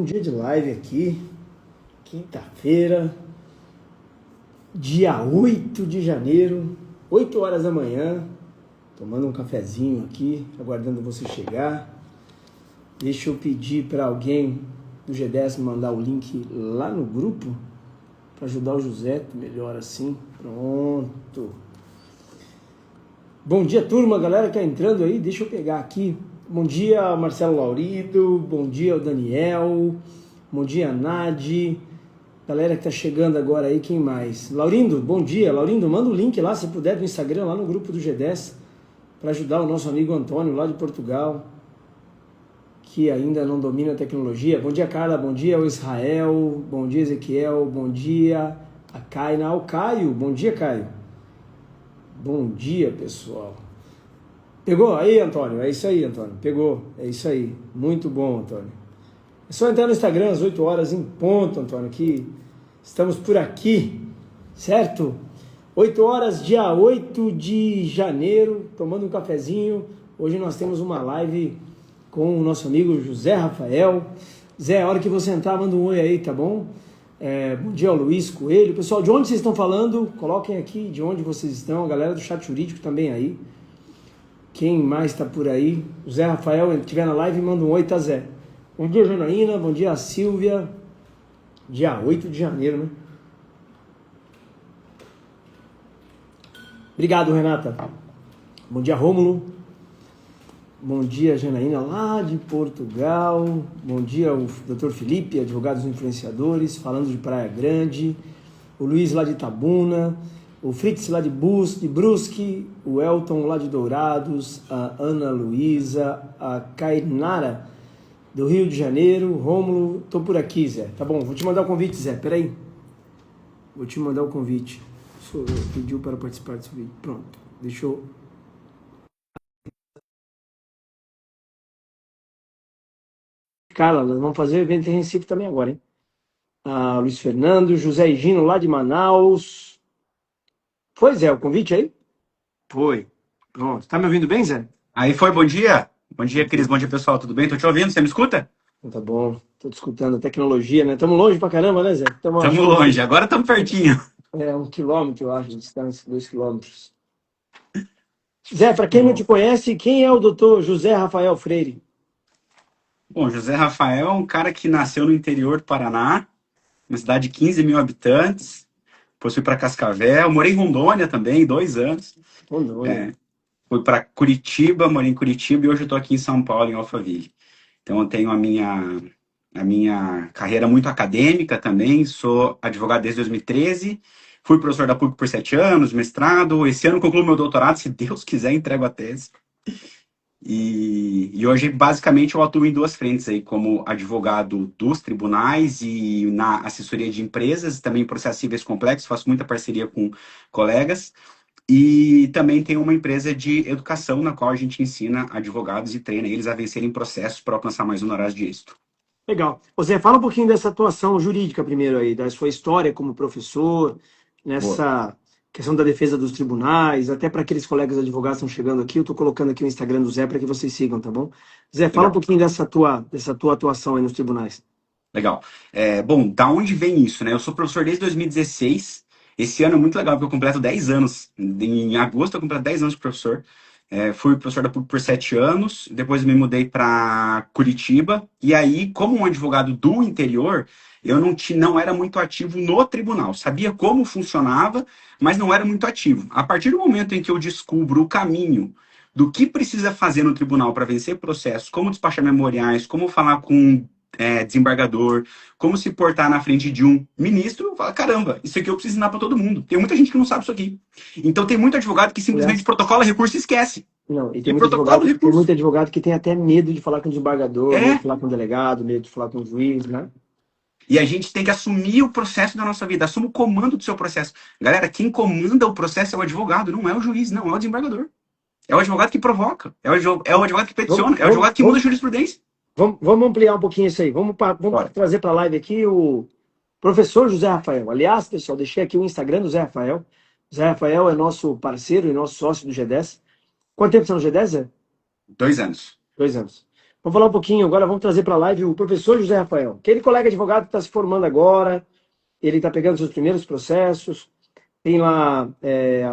dia de live aqui, quinta-feira, dia 8 de janeiro, 8 horas da manhã, tomando um cafezinho aqui, aguardando você chegar. Deixa eu pedir para alguém do G10 mandar o link lá no grupo, para ajudar o José, melhor assim, pronto. Bom dia, turma, galera que tá entrando aí, deixa eu pegar aqui. Bom dia, Marcelo Laurido, bom dia, o Daniel, bom dia, Nadi, galera que tá chegando agora aí, quem mais? Laurindo, bom dia, Laurindo, manda o link lá, se puder, do Instagram, lá no grupo do G10, para ajudar o nosso amigo Antônio, lá de Portugal, que ainda não domina a tecnologia. Bom dia, Carla, bom dia, o Israel, bom dia, Ezequiel, bom dia, a Kaina, o Caio, bom dia, Caio. Bom dia, pessoal. Pegou? Aí, Antônio, é isso aí, Antônio, pegou, é isso aí, muito bom, Antônio. É só entrar no Instagram às 8 horas em ponto, Antônio, que estamos por aqui, certo? 8 horas, dia 8 de janeiro, tomando um cafezinho. Hoje nós temos uma live com o nosso amigo José Rafael. Zé, a hora que você entrar, manda um oi aí, tá bom? Bom dia ao Luiz Coelho. Pessoal, de onde vocês estão falando? Coloquem aqui de onde vocês estão. A galera do chat jurídico também aí. Quem mais está por aí? O Zé Rafael, se estiver na live, manda um oi, tá, Zé? Bom dia, Janaína. Bom dia, Silvia. Dia 8 de janeiro, né? Obrigado, Renata. Bom dia, Rômulo. Bom dia, Janaína, lá de Portugal. Bom dia, o Dr. Felipe, advogados influenciadores, falando de Praia Grande. O Luiz, lá de Itabuna. O Fritz, lá de Brusque. O Elton, lá de Dourados. A Ana Luísa. A Kainara, do Rio de Janeiro. Rômulo, tô por aqui, Zé. Tá bom, vou te mandar o convite, Zé. Peraí. Vou te mandar o convite. Pediu para participar desse vídeo. Pronto, deixa eu... Carla, nós vamos fazer o evento em Recife também agora, hein? Luiz Fernando, José Higino, lá de Manaus. Foi, Zé, o convite aí? Foi. Pronto. Tá me ouvindo bem, Zé? Aí foi, bom dia. Bom dia, Cris. Bom dia, pessoal. Tudo bem? Tô te ouvindo, você me escuta? Então, tá bom. Tô te escutando. A tecnologia, né? Estamos longe pra caramba, né, Zé? Estamos longe, agora estamos pertinho. 1 quilômetro, eu acho, de distância, 2 quilômetros. Zé, para quem não te conhece, quem é o doutor José Rafael Freire? Bom, José Rafael é um cara que nasceu no interior do Paraná, uma cidade de 15 mil habitantes. Depois fui para Cascavel, morei em Rondônia também, 2 anos. Rondônia. Fui para Curitiba, morei em Curitiba e hoje eu estou aqui em São Paulo, em Alphaville. Então eu tenho a minha carreira muito acadêmica também, sou advogado desde 2013, fui professor da PUC por 7 anos, mestrado, esse ano concluo meu doutorado, se Deus quiser entrego a tese. E hoje, basicamente, eu atuo em 2 frentes aí, como advogado dos tribunais e na assessoria de empresas, também em processos civis complexos, faço muita parceria com colegas, e também tenho uma empresa de educação, na qual a gente ensina advogados e treina eles a vencerem processos para alcançar mais honorários de êxito. Legal. Zé, fala um pouquinho dessa atuação jurídica primeiro aí, da sua história como professor, nessa questão da defesa dos tribunais, até para aqueles colegas advogados que estão chegando aqui, eu estou colocando aqui o Instagram do Zé para que vocês sigam, tá bom? Zé, fala um pouquinho dessa tua atuação aí nos tribunais. Legal. Bom, da onde vem isso, né? Eu sou professor desde 2016. Esse ano é muito legal, porque eu completo 10 anos. Em agosto eu completo 10 anos de professor. Fui professor da PUC por 7 anos, depois me mudei para Curitiba. E aí, como um advogado do interior, eu não era muito ativo no tribunal. Sabia como funcionava, mas não era muito ativo. A partir do momento em que eu descubro o caminho do que precisa fazer no tribunal para vencer processos, como despachar memoriais, como falar com desembargador, como se portar na frente de um ministro, fala, caramba, isso aqui eu preciso ensinar para todo mundo. Tem muita gente que não sabe isso aqui. Então tem muito advogado que simplesmente protocola recurso e esquece. Não, e tem muito advogado que tem até medo de falar com o desembargador, medo de falar com o delegado, medo de falar com o juiz, né? E a gente tem que assumir o processo da nossa vida, assuma o comando do seu processo. Galera, quem comanda o processo é o advogado, não é o juiz, não é o desembargador. É o advogado que provoca, é o advogado que peticiona, é o advogado que muda a jurisprudência. Vamos ampliar um pouquinho isso aí. Vamos trazer para a live aqui o professor José Rafael. Aliás, pessoal, deixei aqui o Instagram do Zé Rafael. O Zé Rafael é nosso parceiro e nosso sócio do G10. Quanto tempo você está no G10, Zé? 2 anos. 2 anos. Vamos falar um pouquinho agora, vamos trazer para a live o professor José Rafael. Aquele colega advogado que está se formando agora, ele está pegando seus primeiros processos, tem lá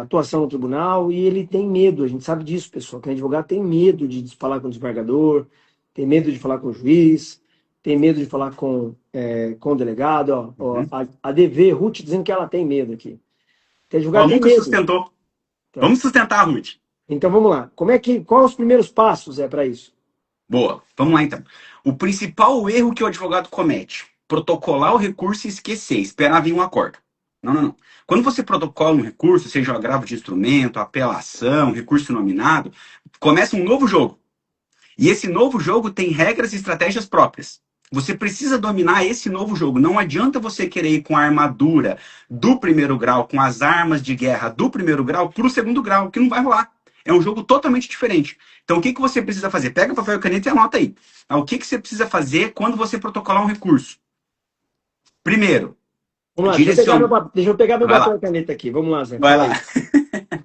atuação no tribunal e ele tem medo, a gente sabe disso, pessoal, que o advogado tem medo de falar com o desembargador, tem medo de falar com o juiz, tem medo de falar com o delegado. Uhum. A DV, Ruth, dizendo que ela tem medo aqui. Tem Ó, advogado tem nunca medo. sustentou. Então, Vamos sustentar a Ruth. então vamos lá. Qual os primeiros passos para isso? Boa, vamos lá então. O principal erro que o advogado comete: protocolar o recurso e esquecer, esperar vir um acordo. Não, não, não. Quando você protocola um recurso, seja o agravo de instrumento, apelação, recurso nominado, começa um novo jogo. E esse novo jogo tem regras e estratégias próprias. Você precisa dominar esse novo jogo. Não adianta você querer ir com a armadura do primeiro grau, com as armas de guerra do primeiro grau, para o segundo grau, que não vai rolar. É um jogo totalmente diferente. Então, o que você precisa fazer? Pega papel e caneta e anota aí. O que você precisa fazer quando você protocolar um recurso? Primeiro, Vamos lá, direciona. deixa eu pegar meu Vai papel lá, e caneta aqui. Vamos lá, Zé, vai fala lá. aí.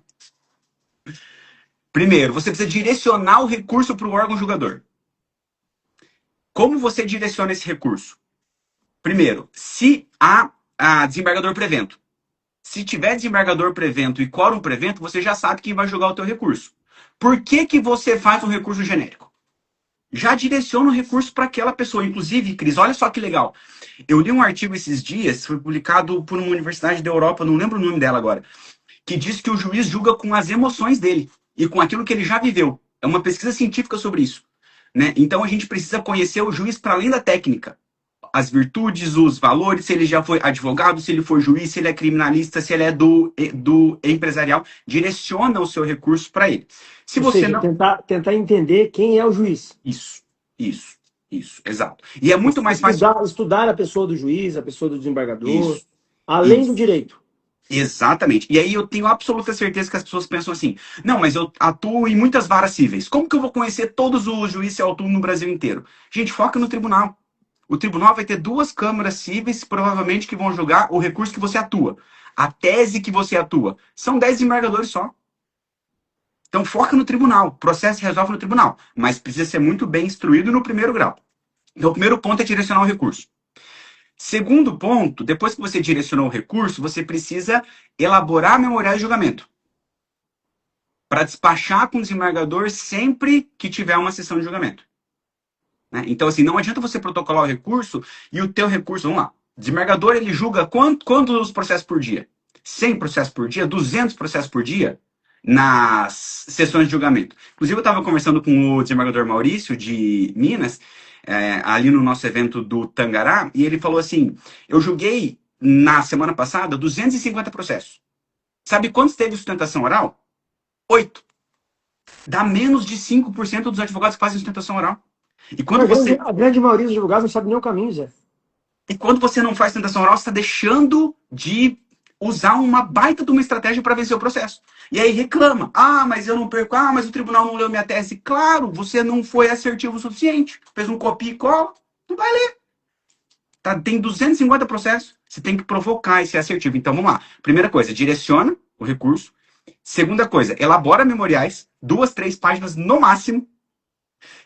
Primeiro, você precisa direcionar o recurso para o órgão julgador. Como você direciona esse recurso? Primeiro, se há desembargador prevento. Se tiver desembargador prevento e quórum prevento, você já sabe quem vai julgar o teu recurso. Por que, que você faz um recurso genérico? Já direciona o recurso para aquela pessoa. Inclusive, Cris, olha só que legal. Eu li um artigo esses dias, foi publicado por uma universidade da Europa, não lembro o nome dela agora, que diz que o juiz julga com as emoções dele e com aquilo que ele já viveu. É uma pesquisa científica sobre isso. Né? Então a gente precisa conhecer o juiz para além da técnica. As virtudes, os valores, se ele já foi advogado, se ele for juiz, se ele é criminalista, se ele é do empresarial, direciona o seu recurso para ele. Se Ou você seja, não. tentar entender quem é o juiz. Isso, isso, exato. E é muito mais fácil. Estudar a pessoa do juiz, a pessoa do desembargador, Isso, além do isso. direito. Exatamente. E aí eu tenho absoluta certeza que as pessoas pensam assim: não, mas eu atuo em muitas varas cíveis. Como que eu vou conhecer todos os juízes que atuam no Brasil inteiro? Gente, foca no tribunal. O tribunal vai ter duas câmaras cíveis, provavelmente, que vão julgar o recurso que você atua. A tese que você atua. São 10 desembargadores só. Então foca no tribunal. O processo se resolve no tribunal. Mas precisa ser muito bem instruído no primeiro grau. Então o primeiro ponto é direcionar o recurso. Segundo ponto, depois que você direcionou o recurso, você precisa elaborar memoriais de julgamento para despachar com o desembargador sempre que tiver uma sessão de julgamento. Né? Então, assim, não adianta você protocolar o recurso e o teu recurso, vamos lá, o desembargador ele julga quantos processos por dia? 100 processos por dia? 200 processos por dia? Nas sessões de julgamento. Inclusive, eu estava conversando com o desembargador Maurício, de Minas, ali no nosso evento do Tangará, e ele falou assim: eu julguei na semana passada 250 processos. Sabe quantos teve sustentação oral? 8. Dá menos de 5% dos advogados que fazem sustentação oral. E quando você A grande maioria dos advogados não sabe nem o caminho, Zé. E quando você não faz tentação oral, você está deixando de usar uma baita de uma estratégia para vencer o processo. E aí reclama. Ah, mas eu não perco. Ah, mas o tribunal não leu minha tese. Claro, você não foi assertivo o suficiente. Fez um copia e cola. Não vai ler. Tá, tem 250 processos. Você tem que provocar e ser assertivo. Então, vamos lá. Primeira coisa, direciona o recurso. Segunda coisa, elabora memoriais. 2, 3 páginas no máximo.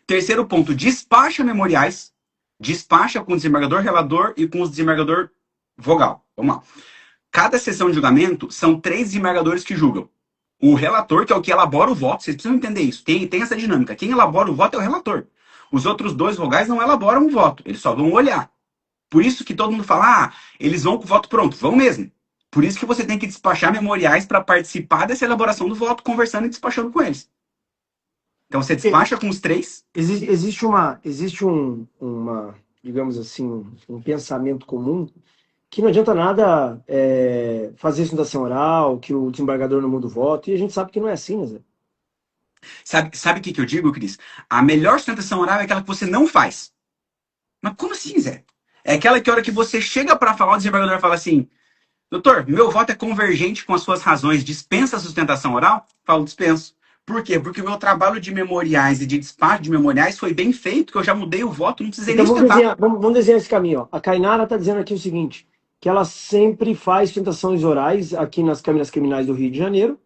Terceiro ponto, despacha memoriais. Despacha com o desembargador relador e com o desembargador vogal. Vamos lá. Cada sessão de julgamento são 3 desembargadores que julgam. O relator, que é o que elabora o voto, vocês precisam entender isso. Tem essa dinâmica. Quem elabora o voto é o relator. Os outros 2 vogais não elaboram o voto, eles só vão olhar. Por isso que todo mundo fala, eles vão com o voto pronto. Vão mesmo. Por isso que você tem que despachar memoriais para participar dessa elaboração do voto, conversando e despachando com eles. Então você despacha com os 3. Existe digamos assim, um pensamento comum que não adianta nada fazer sustentação oral, que o desembargador não muda o voto, e a gente sabe que não é assim, né, Zé? Sabe o que eu digo, Cris? A melhor sustentação oral é aquela que você não faz. Mas como assim, Zé? É aquela que a hora que você chega para falar, o desembargador fala assim: doutor, meu voto é convergente com as suas razões, dispensa a sustentação oral? Falo, dispenso. Por quê? Porque o meu trabalho de memoriais e de despacho de memoriais foi bem feito, que eu já mudei o voto, não precisei Então nem sustentar. vamos desenhar esse caminho. Ó. A Kainara está dizendo aqui o seguinte, que ela sempre faz sustentações orais aqui nas câmeras criminais do Rio de Janeiro,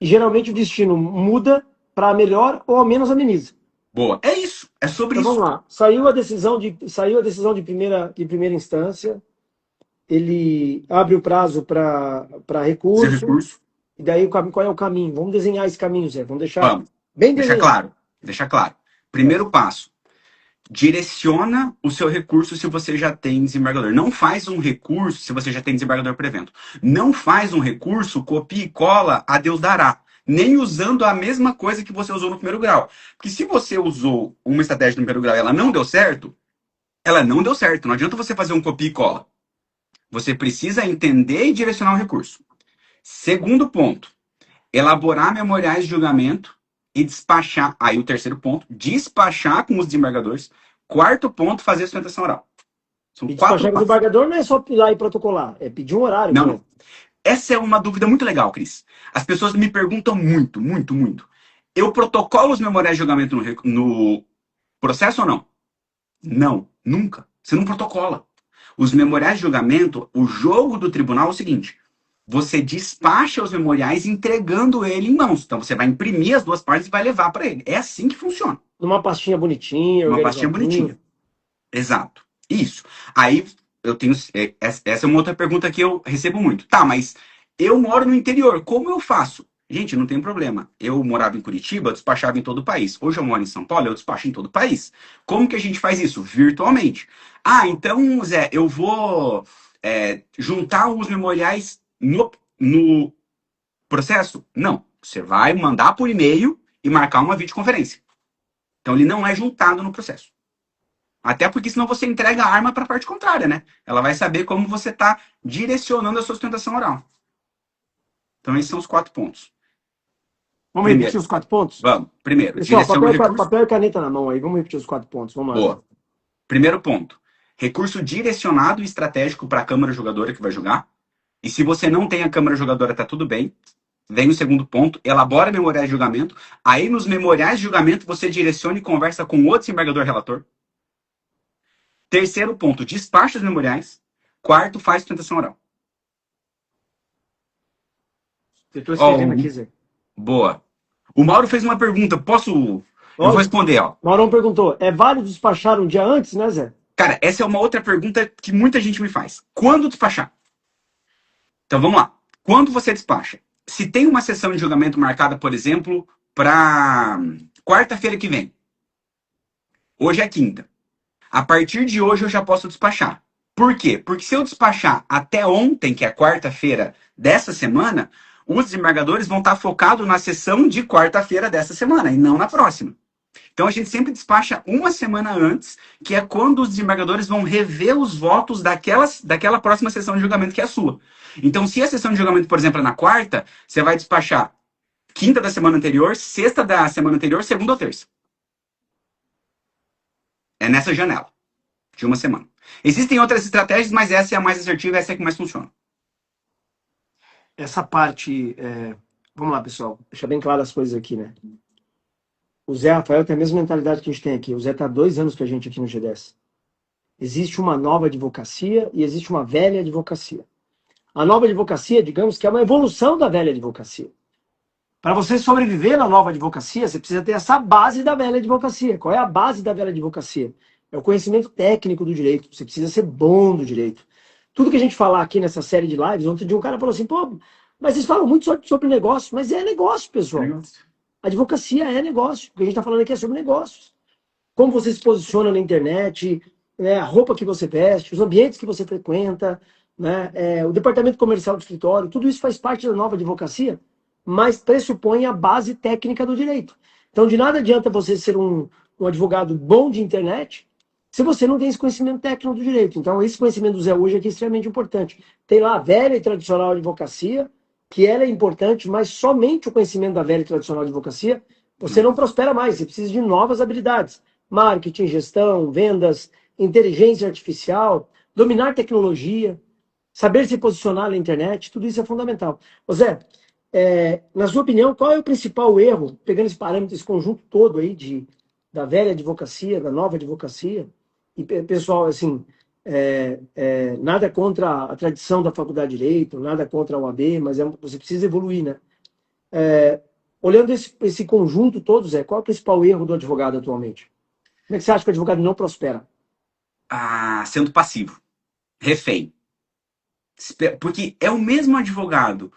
e geralmente o destino muda para melhor ou a menos ameniza. Boa. É isso. É sobre Então vamos isso. lá. Saiu a decisão de primeira instância. Ele abre o prazo para Seu recurso. recurso. E daí qual é o caminho? Vamos desenhar esse caminho, Zé. Vamos deixar Vamos. bem Deixa desenhado. claro. Deixa claro. É. Primeiro passo. Direciona o seu recurso se você já tem desembargador. Não faz um recurso se você já tem desembargador por evento. Não faz um recurso, copia e cola, a Deus dará. Nem usando a mesma coisa que você usou no primeiro grau. Porque se você usou uma estratégia no primeiro grau e ela não deu certo, ela não deu certo. Não adianta você fazer um copia e cola. Você precisa entender e direcionar o recurso. Segundo ponto, elaborar memoriais de julgamento e despachar. Aí o terceiro ponto, despachar com os desembargadores. Quarto ponto, fazer a sustentação oral. São E quatro despachar com o passos. desembargador não é só ir lá e protocolar, é pedir um horário Não, com não. ele. Essa é uma dúvida muito legal, Cris. As pessoas me perguntam muito, muito, muito. Eu protocolo os memoriais de julgamento no processo ou não? Não, nunca. Você não protocola. Os memoriais de julgamento, o jogo do tribunal é o seguinte: você despacha os memoriais entregando ele em mãos. Então você vai imprimir as duas partes e vai levar para ele. É assim que funciona. Numa pastinha bonitinha, Uma pastinha bonitinha. organizadinha. Exato. Isso. Aí eu tenho. Essa é uma outra pergunta que eu recebo muito. Tá, mas eu moro no interior. Como eu faço? Gente, não tem problema. Eu morava em Curitiba, eu despachava em todo o país. Hoje eu moro em São Paulo, eu despacho em todo o país. Como que a gente faz isso? Virtualmente. Ah, então, Zé, eu vou juntar os memoriais no processo? Não. Você vai mandar por e-mail e marcar uma videoconferência. Então ele não é juntado no processo. Até porque senão você entrega a arma para a parte contrária, né? Ela vai saber como você está direcionando a sua sustentação oral. Então esses são os 4 pontos. Vamos repetir Primeiro, os 4 pontos? vamos. Primeiro, Pessoal, direciona o recurso. papel e caneta na mão aí. Vamos repetir os 4 pontos. Vamos lá, Zé. Boa. Primeiro ponto. Recurso direcionado e estratégico para a Câmara Jogadora que vai julgar. E se você não tem a Câmara Jogadora, tá tudo bem. Vem o segundo ponto, elabora memoriais de julgamento. Aí nos memoriais de julgamento você direciona e conversa com outro desembargador relator. Terceiro ponto, despacha os memoriais. Quarto, faz sustentação oral. Eu estou escrevendo Ó, aqui, Zé. boa. O Mauro fez uma pergunta, posso. Eu vou Lógico. responder, ó. Maurão perguntou, é válido despachar um dia antes, né, Zé? Cara, essa é uma outra pergunta que muita gente me faz. Quando despachar? Então vamos lá. Quando você despacha? Se tem uma sessão de julgamento marcada, por exemplo, para quarta-feira que vem. Hoje é quinta. A partir de hoje eu já posso despachar. Por quê? Porque se eu despachar até ontem, que é quarta-feira dessa semana, os desembargadores vão estar focados na sessão de quarta-feira dessa semana e não na próxima. Então a gente sempre despacha uma semana antes, que é quando os desembargadores vão rever os votos daquela próxima sessão de julgamento que é a sua. Então, se a sessão de julgamento, por exemplo, é na quarta, você vai despachar quinta da semana anterior, sexta da semana anterior, segunda ou terça. É nessa janela de uma semana. Existem outras estratégias, mas essa é a mais assertiva, essa é a que mais funciona. Essa parte, vamos lá, pessoal, deixar bem claro as coisas aqui, né? O Zé Rafael tem a mesma mentalidade que a gente tem aqui. O Zé está há 2 anos com a gente aqui no G10. Existe uma nova advocacia e existe uma velha advocacia. A nova advocacia, digamos que é uma evolução da velha advocacia. Para você sobreviver na nova advocacia, você precisa ter essa base da velha advocacia. Qual é a base da velha advocacia? É o conhecimento técnico do direito. Você precisa ser bom do direito. Tudo que a gente falar aqui nessa série de lives, ontem um cara falou assim, pô, mas vocês falam muito sobre negócio. Mas é negócio, pessoal. A advocacia é negócio. O que a gente está falando aqui é sobre negócios. Como você se posiciona na internet, né, a roupa que você veste, os ambientes que você frequenta, né, o departamento comercial do escritório, tudo isso faz parte da nova advocacia, mas pressupõe a base técnica do direito. Então, de nada adianta você ser um advogado bom de internet se você não tem esse conhecimento técnico do direito. Então, esse conhecimento do Zé hoje aqui é extremamente importante. Tem lá a velha e tradicional advocacia, que ela é importante, mas somente o conhecimento da velha e tradicional advocacia, você não prospera mais, você precisa de novas habilidades. Marketing, gestão, vendas, inteligência artificial, dominar tecnologia, saber se posicionar na internet, tudo isso é fundamental. Ô Zé, na sua opinião, qual é o principal erro, pegando esse parâmetro, esse conjunto todo aí da velha advocacia, da nova advocacia, e pessoal, assim, nada contra a tradição da faculdade de Direito, nada contra a UAB, mas você precisa evoluir, né? olhando esse conjunto todo, Zé, qual é o principal erro do advogado atualmente? Como é que você acha que o advogado não prospera? Sendo passivo, refém. Porque é o mesmo advogado.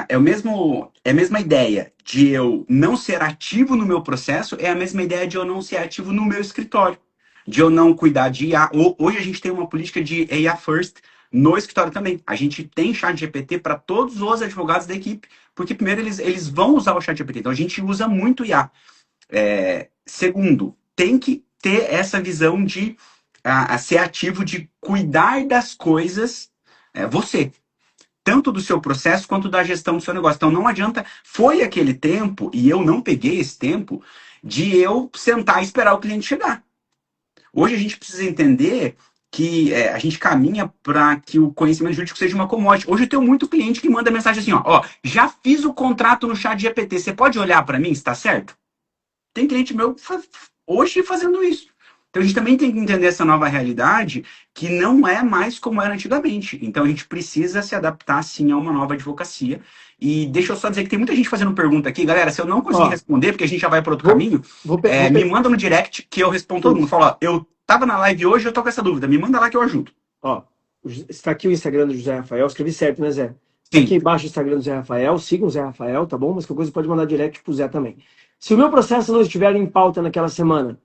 É a mesma ideia de eu não ser ativo no meu processo, é a mesma ideia de eu não ser ativo no meu escritório, de eu não cuidar de IA. Hoje a gente tem uma política de IA first no escritório também. A gente tem chat GPT para todos os advogados da equipe, porque primeiro eles vão usar o chat GPT, então a gente usa muito IA. Segundo, tem que ter essa visão de ser ativo, de cuidar das coisas, você tanto do seu processo quanto da gestão do seu negócio. Então não adianta, foi aquele tempo, e eu não peguei esse tempo, de eu sentar e esperar o cliente chegar. Hoje a gente precisa entender que a gente caminha para que o conhecimento jurídico seja uma commodity. Hoje eu tenho muito cliente que manda mensagem assim, ó, já fiz o contrato no chat GPT, você pode olhar para mim se está certo? Tem cliente meu hoje fazendo isso. Então a gente também tem que entender essa nova realidade que não é mais como era antigamente. Então a gente precisa se adaptar sim a uma nova advocacia. E deixa eu só dizer que tem muita gente fazendo pergunta aqui, galera. Se eu não conseguir Ó, responder, porque a gente já vai para outro vou, caminho, vou, pe- vou me pe- manda no direct que eu respondo todo mundo. Putz, Fala, ó, eu tava na live hoje, eu tô com essa dúvida. Me manda lá que eu ajudo. ó, está aqui o Instagram do José Rafael. Escrevi certo, né, Zé? Tá aqui Sim. embaixo o Instagram do Zé Rafael. Sigam o Zé Rafael, tá bom? Mas qualquer coisa pode mandar direct pro Zé também. Se o meu processo não estiver em pauta naquela semana,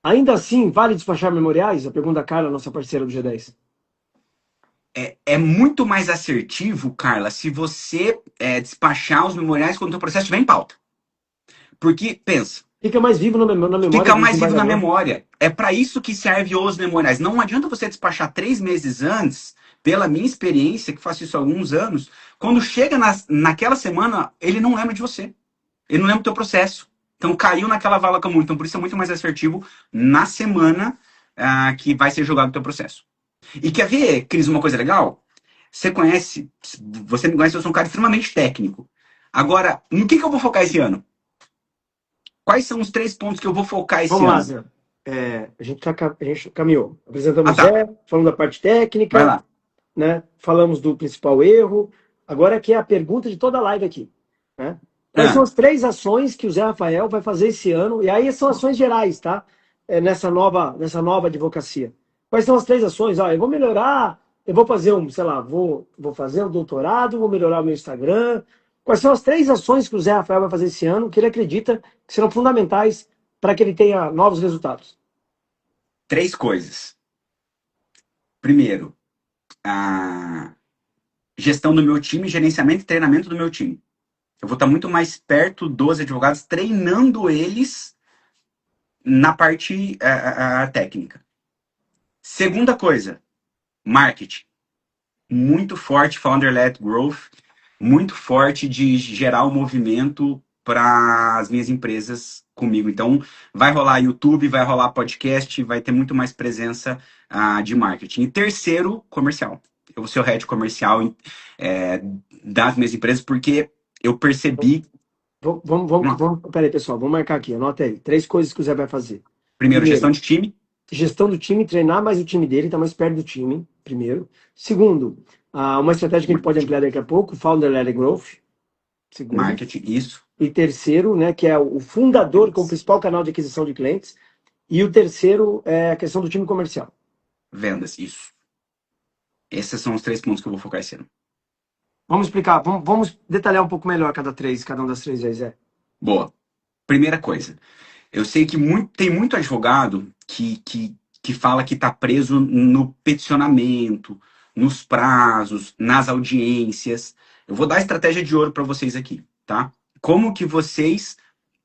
ainda assim vale despachar memoriais? A pergunta da Carla, nossa parceira do G10. É muito mais assertivo, Carla, se você despachar os memoriais quando o teu processo estiver em pauta. Porque, pensa, Fica mais vivo na memória fica do mais vivo na desembargador. memória. É para isso que serve os memoriais. Não adianta você despachar 3 meses antes, pela minha experiência, que faço isso há alguns anos, quando chega naquela semana, ele não lembra de você. Ele não lembra do teu processo. Então caiu naquela vala comum. Então por isso é muito mais assertivo na semana que vai ser jogado o teu processo. E quer ver, Cris, uma coisa legal? Você me conhece, eu sou um cara extremamente técnico. Agora, no que eu vou focar esse ano? Quais são os 3 pontos que eu vou focar esse Vamos lá, ano? Zé. A gente caminhou. Ah, Apresentamos o tá. Zé, falamos da parte Vai técnica, lá. né? Falamos do principal erro. Agora aqui é a pergunta de toda a live aqui, né? Quais são Ah, as 3 ações que o Zé Rafael vai fazer esse ano? E aí são ações gerais, tá? Nessa nova advocacia. Quais são as 3 ações? Eu vou melhorar, eu vou fazer sei lá, vou fazer um doutorado, vou melhorar o meu Instagram. Quais são as 3 ações que o Zé Rafael vai fazer esse ano que ele acredita que serão fundamentais para que ele tenha novos resultados? 3 coisas. Primeiro, a gestão do meu time, gerenciamento e treinamento do meu time. Eu vou estar muito mais perto dos advogados, treinando eles na parte técnica. Segunda coisa, marketing. Muito forte, founder-led growth, muito forte de gerar o movimento para as minhas empresas comigo. Então, vai rolar YouTube, vai rolar podcast, vai ter muito mais presença de marketing. E terceiro, comercial. Eu vou ser o head comercial é, das minhas empresas, porque eu percebi. Peraí, pessoal, vamos marcar aqui, anota aí. 3 coisas que o Zé vai fazer. Primeiro, gestão Primeiro, de time, gestão do time, treinar mais o time dele, estar mais perto do time, primeiro. Segundo, uma estratégia que a gente pode ampliar daqui a pouco, Founder-led Growth, segundo. marketing, isso, E terceiro, né, que é o fundador como principal canal de aquisição de clientes. E o terceiro é a questão do time comercial. vendas, isso. Esses são os 3 pontos que eu vou focar esse ano. Vamos explicar, vamos detalhar um pouco melhor cada uma das 3 vezes, Zé. Boa. Primeira coisa. Eu sei que tem muito advogado que fala que está preso no peticionamento, nos prazos, nas audiências. Eu vou dar a estratégia de ouro para vocês aqui, tá? Como que vocês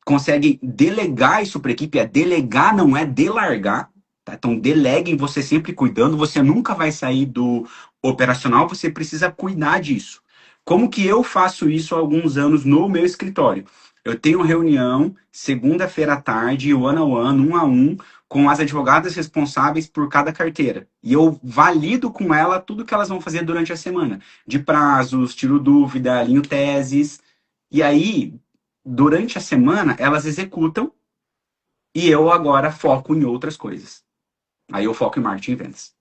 conseguem delegar isso para a equipe? É delegar, não é delargar. Tá? Então, deleguem você sempre cuidando. Você nunca vai sair do operacional, você precisa cuidar disso. Como que eu faço isso há alguns anos no meu escritório? Eu tenho reunião segunda-feira à tarde, one-on-one, 1 a 1, com as advogadas responsáveis por cada carteira. E eu valido com ela tudo que elas vão fazer durante a semana. De prazos, tiro dúvida, alinho teses. E aí, durante a semana, elas executam e eu agora foco em outras coisas. Aí eu foco em marketing e vendas.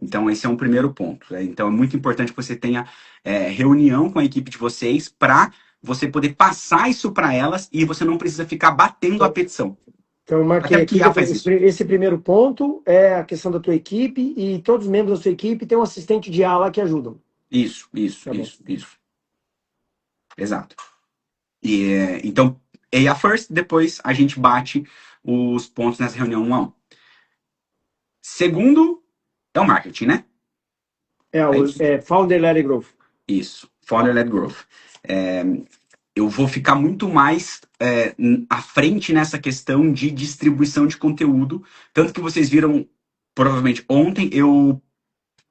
Então, esse é um primeiro ponto. Né? Então, é muito importante que você tenha reunião com a equipe de vocês para você poder passar isso para elas e você não precisa ficar batendo a petição. Então, eu Até marquei porque aqui IA faz isso. esse primeiro ponto é a questão da tua equipe e todos os membros da sua equipe têm um assistente de IA lá que ajudam. Isso, isso, Tá bom. isso, isso. Exato. Então, AI first, depois a gente bate os pontos nessa reunião 1 a 1. Segundo é o marketing, né? É isso. Founder-led growth. Isso, founder-led growth. Eu vou ficar muito mais à frente nessa questão de distribuição de conteúdo. Tanto que vocês viram, provavelmente ontem, eu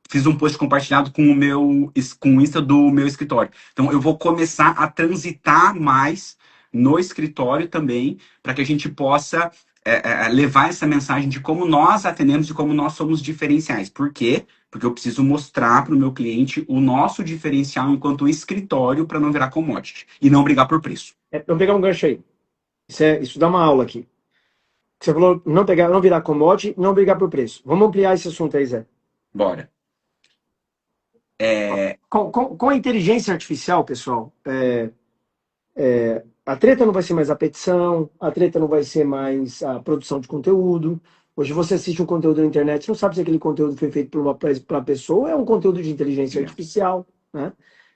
fiz um post compartilhado com o Insta do meu escritório. Então, eu vou começar a transitar mais no escritório também, para que a gente possa levar essa mensagem de como nós atendemos e como nós somos diferenciais. Por quê? Porque eu preciso mostrar para o meu cliente o nosso diferencial enquanto escritório para não virar commodity e não brigar por preço. Vamos pegar um gancho aí. Isso dá uma aula aqui. Você falou não virar commodity, não brigar por preço. Vamos ampliar esse assunto aí, Zé. Bora. Com a inteligência artificial, pessoal, a treta não vai ser mais a petição, a treta não vai ser mais a produção de conteúdo. Hoje você assiste um conteúdo na internet, não sabe se aquele conteúdo foi feito por uma pessoa ou é um conteúdo de inteligência artificial, né?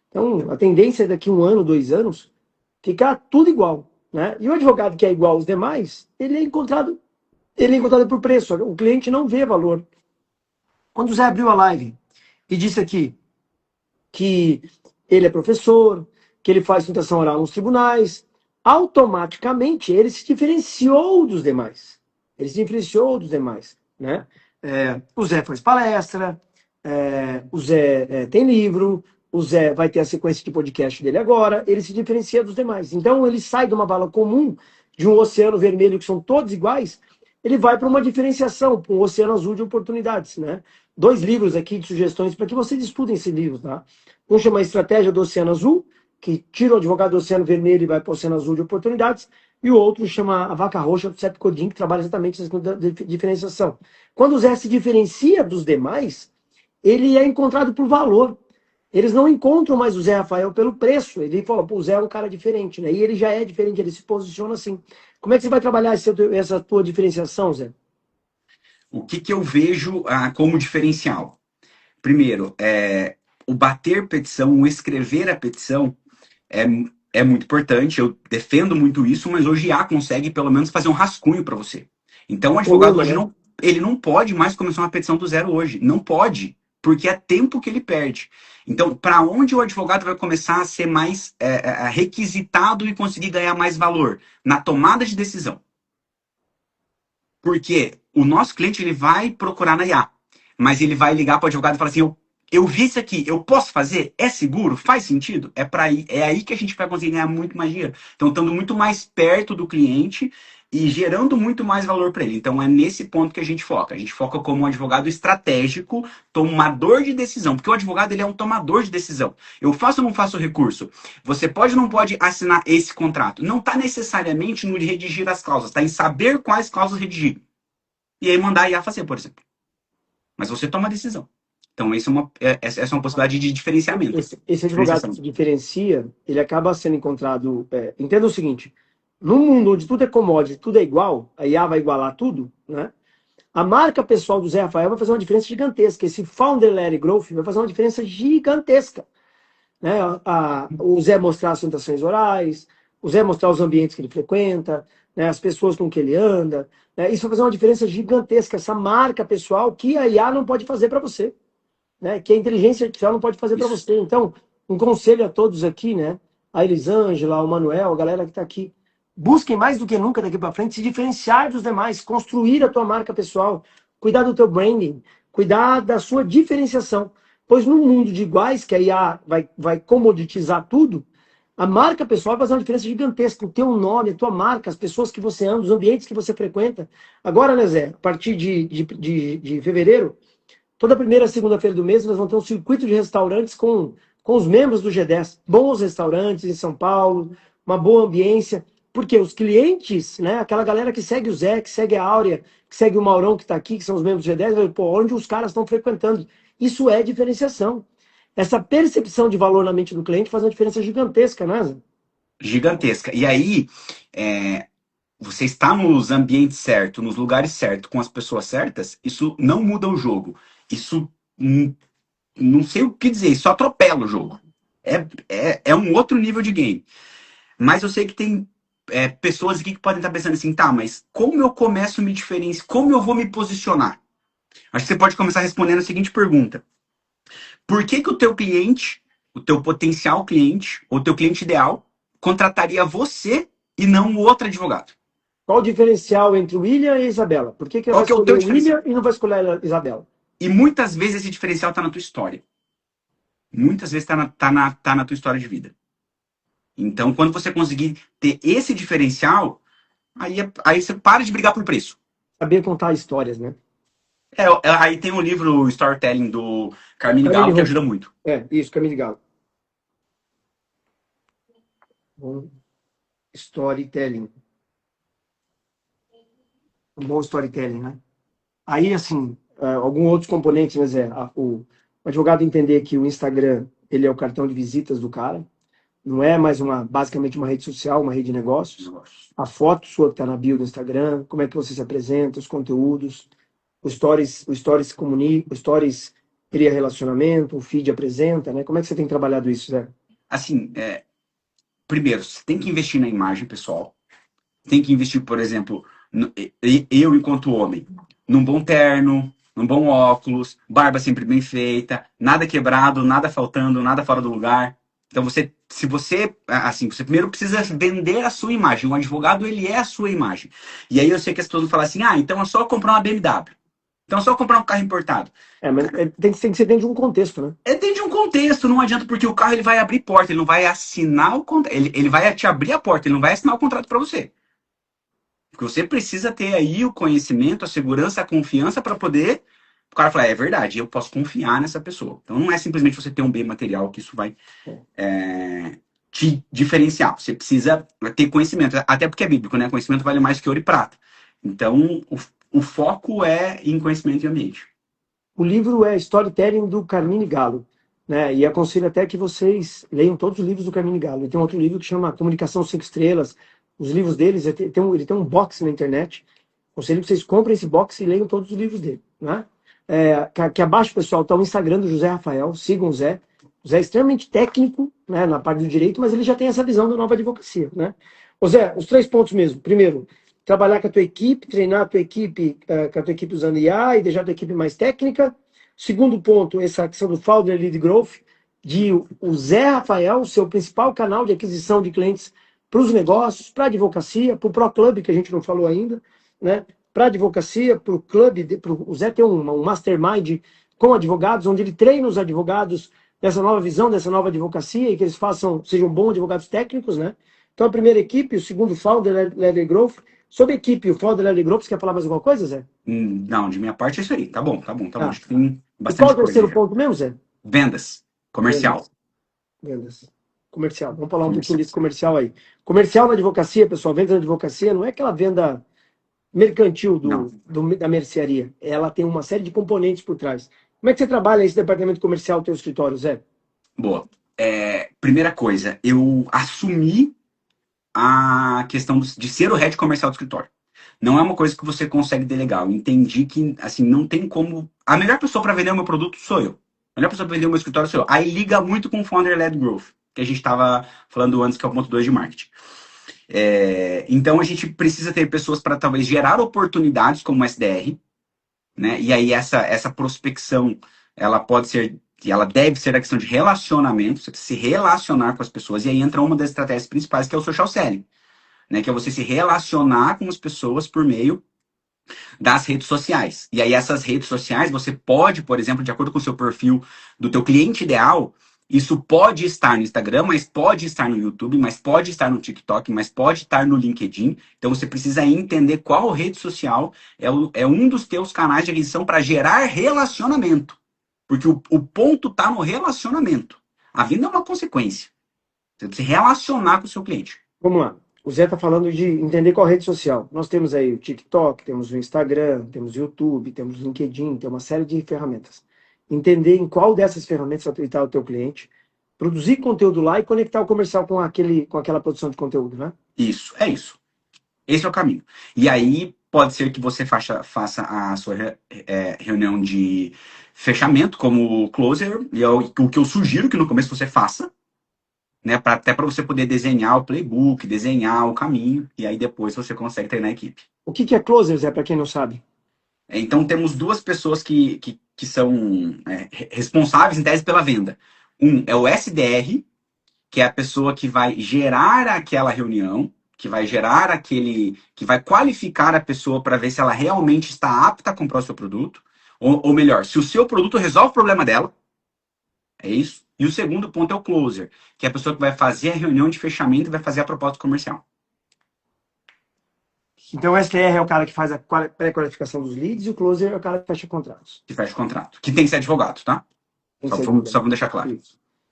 Então, a tendência é daqui 1 ano, 2 anos, ficar tudo igual, né? E o advogado que é igual aos demais, ele é encontrado por preço. O cliente não vê valor. Quando o Zé abriu a live e disse aqui que ele é professor, que ele faz sustentação oral nos tribunais, automaticamente ele se diferenciou dos demais. Ele se diferenciou dos demais, né? O Zé faz palestra, o Zé tem livro, o Zé vai ter a sequência de podcast dele agora, ele se diferencia dos demais. Então ele sai de uma bala comum, de um oceano vermelho que são todos iguais, ele vai para uma diferenciação, para um oceano azul de oportunidades, né? 2 livros aqui de sugestões para que vocês estudem esse livro, tá? Um chama Estratégia do Oceano Azul, que tira o advogado do Oceano Vermelho e vai para o Oceano Azul de oportunidades, e o outro chama A Vaca Roxa, do Seth Godin, que trabalha exatamente nessa diferenciação. Quando o Zé se diferencia dos demais, ele é encontrado por valor. Eles não encontram mais o Zé Rafael pelo preço. Ele fala, pô, o Zé é um cara diferente, né? E ele já é diferente, ele se posiciona assim. Como é que você vai trabalhar essa tua diferenciação, Zé? O que eu vejo como diferencial? Primeiro, o bater petição, o escrever a petição é muito importante. Eu defendo muito isso, mas hoje a consegue pelo menos fazer um rascunho para você. Então, o advogado hoje ele não pode mais começar uma petição do zero hoje. Não pode, porque é tempo que ele perde. Então, para onde o advogado vai começar a ser mais requisitado e conseguir ganhar mais valor? Na tomada de decisão. Porque o nosso cliente ele vai procurar na IA, mas ele vai ligar para o advogado e falar assim: eu vi isso aqui, eu posso fazer? É seguro? Faz sentido? É aí que a gente vai conseguir ganhar muito mais dinheiro. Então, estando muito mais perto do cliente e gerando muito mais valor para ele. Então, é nesse ponto que a gente foca. A gente foca como um advogado estratégico, tomador de decisão. Porque o advogado ele é um tomador de decisão. Eu faço ou não faço recurso? Você pode ou não pode assinar esse contrato? Não está necessariamente no de redigir as cláusulas. Está em saber quais cláusulas redigir. E aí mandar a IA fazer, por exemplo. Mas você toma a decisão. Então, essa é uma possibilidade de diferenciamento. Esse advogado que se diferencia, ele acaba sendo encontrado... entenda o seguinte, num mundo onde tudo é commodity, tudo é igual, a IA vai igualar tudo, né? A marca pessoal do Zé Rafael vai fazer uma diferença gigantesca. Esse founder-led growth vai fazer uma diferença gigantesca. Né? O Zé mostrar as sustentações orais, o Zé mostrar os ambientes que ele frequenta, né? As pessoas com que ele anda. Né? Isso vai fazer uma diferença gigantesca. Essa marca pessoal que a IA não pode fazer para você. Né? Que a inteligência artificial não pode fazer para você. Então, um conselho a todos aqui, né? A Elisângela, o Manuel, a galera que está aqui. Busquem mais do que nunca daqui para frente se diferenciar dos demais, construir a tua marca pessoal, cuidar do teu branding, cuidar da sua diferenciação. Pois num mundo de iguais, que a IA vai comoditizar tudo, a marca pessoal vai fazer uma diferença gigantesca. O teu nome, a tua marca, as pessoas que você anda, os ambientes que você frequenta. Agora, né, Zé, a partir de fevereiro, toda primeira segunda-feira do mês, nós vamos ter um circuito de restaurantes com os membros do G10. Bons restaurantes em São Paulo, uma boa ambiência. Porque os clientes, né, aquela galera que segue o Zé, que segue a Áurea, que segue o Maurão que está aqui, que são os membros do G10, pô, onde os caras estão frequentando. Isso é diferenciação. Essa percepção de valor na mente do cliente faz uma diferença gigantesca, né, Zé? gigantesca. E aí, é, você está nos ambientes certos, nos lugares certos, com as pessoas certas, isso não muda o jogo. Isso não sei o que dizer, isso atropela o jogo. É um outro nível de game. Mas eu sei que tem pessoas aqui que podem estar pensando assim, tá, mas como eu começo a me diferenciar? Como eu vou me posicionar? Acho que você pode começar respondendo a seguinte pergunta: por que que o teu cliente, o teu potencial cliente, ou o teu cliente ideal, contrataria você e não o outro advogado? Qual o diferencial entre o William e a Isabela? Por que que ela vai Qual que é o escolher teu o diferencial? William e não vai escolher a Isabela? E muitas vezes esse diferencial está na tua história. Muitas vezes tá na tua história de vida. Então, quando você conseguir ter esse diferencial, aí você para de brigar por preço. Saber contar histórias, né? Aí tem um livro Storytelling do Carmine Camille Gallo que Hope. ajuda muito. Isso, Camille Galo. Bom storytelling. Um bom storytelling, né? Aí, assim, alguns outros componentes, mas o advogado entender que o Instagram, ele é o cartão de visitas do cara, não é mais basicamente uma rede social, uma rede de negócios. A foto sua que está na bio do Instagram, como é que você se apresenta, os conteúdos, o Stories comunica, o Stories cria relacionamento, o feed apresenta, né? Como é que você tem trabalhado isso, Zé? Assim, primeiro, você tem que investir na imagem pessoal. Tem que investir, por exemplo, eu enquanto homem, num bom terno, num bom óculos, barba sempre bem feita, nada quebrado, nada faltando, nada fora do lugar. Então se você, assim, você primeiro precisa vender a sua imagem. O advogado, ele é a sua imagem. E aí eu sei que as pessoas vão falar assim, então é só comprar uma BMW. Então é só comprar um carro importado. Mas tem que ser dentro de um contexto, né? É dentro de um contexto, não adianta, porque o carro ele vai abrir porta, ele não vai assinar o contrato, ele vai te abrir a porta, ele não vai assinar o contrato para você. Porque você precisa ter aí o conhecimento, a segurança, a confiança para poder o cara falar, é verdade, eu posso confiar nessa pessoa. Então não é simplesmente você ter um bem material que isso vai te diferenciar. Você precisa ter conhecimento, até porque é bíblico, né? Conhecimento vale mais que ouro e prata. Então o foco é em conhecimento e ambiente. O livro é Storytelling do Carmine Gallo, né? E aconselho até que vocês leiam todos os livros do Carmine Gallo. Ele tem outro livro que chama Comunicação 5 Estrelas. Os livros deles, ele tem um box na internet. Aconselho que vocês comprem esse box e leiam todos os livros dele, né? Que abaixo, pessoal, está o Instagram do José Rafael. Sigam o Zé. O Zé é extremamente técnico, né, na parte do direito, mas ele já tem essa visão da nova advocacia, né? Ô Zé, os 3 pontos mesmo. Primeiro, trabalhar com a tua equipe, treinar a tua equipe, com a tua equipe usando IA e deixar a tua equipe mais técnica. Segundo ponto, essa questão do Founder Lead Growth, de o Zé Rafael, seu principal canal de aquisição de clientes para os negócios, para a advocacia, para o Pro Club, que a gente não falou ainda, né? Para a advocacia, para o clube, o Zé tem um mastermind com advogados, onde ele treina os advogados dessa nova visão, dessa nova advocacia, e que eles sejam bons advogados técnicos, né? Então, a primeira equipe, o segundo Founder Lead Growth. Sobre a equipe, o Founder Lead Growth, você quer falar mais alguma coisa, Zé? Não, de minha parte é isso aí. Tá bom, tá bom, tá bom. Tá. Acho que tem E qual é bastante o coisa terceiro já. ponto mesmo, Zé? Vendas, comercial. Vendas. Vendas. Comercial. Vamos falar um pouquinho Comercial. desse comercial aí. Comercial na advocacia, pessoal, venda na advocacia não é aquela venda mercantil Não, da mercearia. Ela tem uma série de componentes por trás. Como é que você trabalha esse departamento comercial do teu escritório, Zé? boa. Primeira coisa, eu assumi a questão de ser o head comercial do escritório. Não é uma coisa que você consegue delegar. Eu entendi que, assim, não tem como. A melhor pessoa para vender o meu produto sou eu. A melhor pessoa para vender o meu escritório sou eu. Aí liga muito com o Founder-led Growth, que a gente estava falando antes, que é o ponto 2 de marketing. Então a gente precisa ter pessoas para talvez gerar oportunidades como SDR, né? E aí essa prospecção, ela pode ser, ela deve ser a questão de relacionamento, você precisa se relacionar com as pessoas, e aí entra uma das estratégias principais, que é o social selling, né? Que é você se relacionar com as pessoas por meio das redes sociais. E aí essas redes sociais, você pode, por exemplo, de acordo com o seu perfil do teu cliente ideal, isso pode estar no Instagram, mas pode estar no YouTube, mas pode estar no TikTok, mas pode estar no LinkedIn. Então você precisa entender qual rede social é um dos teus canais de aquisição para gerar relacionamento. Porque o ponto está no relacionamento. A venda é uma consequência. Você precisa relacionar com o seu cliente. Vamos lá. O Zé está falando de entender qual rede social. Nós temos aí o TikTok, temos o Instagram, temos o YouTube, temos o LinkedIn, tem uma série de ferramentas. Entender em qual dessas ferramentas vai está o teu cliente, Produzir conteúdo lá e conectar o comercial com aquela produção de conteúdo, né? Isso, é isso. Esse é o caminho. E aí pode ser que você faça a sua reunião de fechamento como closer, e é o que eu sugiro que no começo você faça, né? Até para você poder desenhar o playbook, desenhar o caminho, e aí depois você consegue treinar a equipe. O que é closer, Zé, para quem não sabe? Então temos duas pessoas que são responsáveis em tese pela venda. Um é o SDR, que é a pessoa que vai gerar aquela reunião, que vai gerar que vai qualificar a pessoa para ver se ela realmente está apta a comprar o seu produto, ou melhor, se o seu produto resolve o problema dela, é isso. E o segundo ponto é o closer, que é a pessoa que vai fazer a reunião de fechamento e vai fazer a proposta comercial. Então o STR é o cara que faz a pré-qualificação dos leads e o closer é o cara que fecha contratos. Que fecha o contrato. Que tem que ser advogado, tá? Só vamos deixar claro.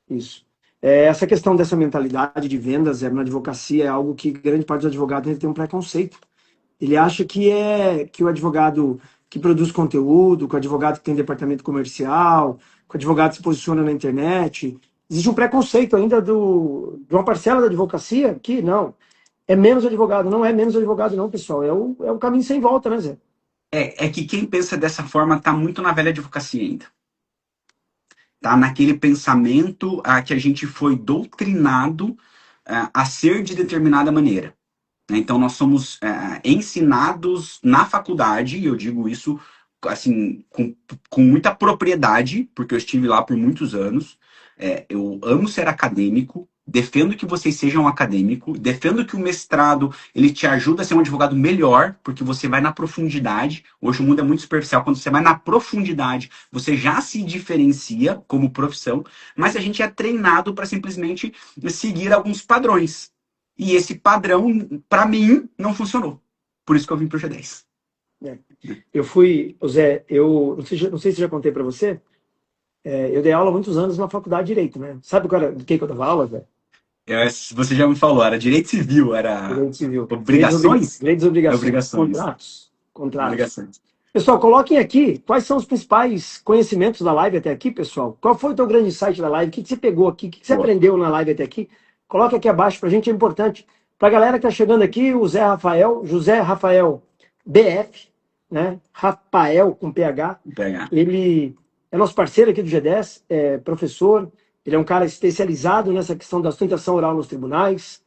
Isso. Essa questão dessa mentalidade de vendas na advocacia é algo que grande parte dos advogados tem um preconceito. Ele acha que o advogado que produz conteúdo, que o advogado que tem departamento comercial, que o advogado que se posiciona na internet, existe um preconceito ainda de uma parcela da advocacia que não, é menos advogado. Não é menos advogado não, pessoal. É o caminho sem volta, né, Zé? É que quem pensa dessa forma está muito na velha advocacia ainda. Tá naquele pensamento que a gente foi doutrinado a ser de determinada maneira. Então, nós somos ensinados na faculdade, e eu digo isso assim com muita propriedade, porque eu estive lá por muitos anos. Eu amo ser acadêmico, defendo que vocês sejam acadêmico, defendo que o mestrado ele te ajuda a ser um advogado melhor, porque você vai na profundidade. Hoje o mundo é muito superficial. Quando você vai na profundidade, você já se diferencia como profissão, mas a gente é treinado para simplesmente seguir alguns padrões. E esse padrão, para mim, não funcionou. Por isso que eu vim pro G10. Eu fui, Zé, eu não sei se já contei para você, eu dei aula há muitos anos na faculdade de Direito, né? Sabe do que eu dava aula, Zé? Você já me falou, era direito civil, era Direito civil. obrigações? Direitos e obrigações. Obrigações. Contratos. Obrigações. Pessoal, coloquem aqui quais são os principais conhecimentos da live até aqui, pessoal. Qual foi o teu grande insight da live? O que você pegou aqui? O que você aprendeu na live até aqui? Coloque aqui abaixo, pra gente é importante. Pra galera que tá chegando aqui, o José Rafael BF, né? Rafael com PH. Ele é nosso parceiro aqui do G10, é professor, ele é um cara especializado nessa questão da sustentação oral nos tribunais.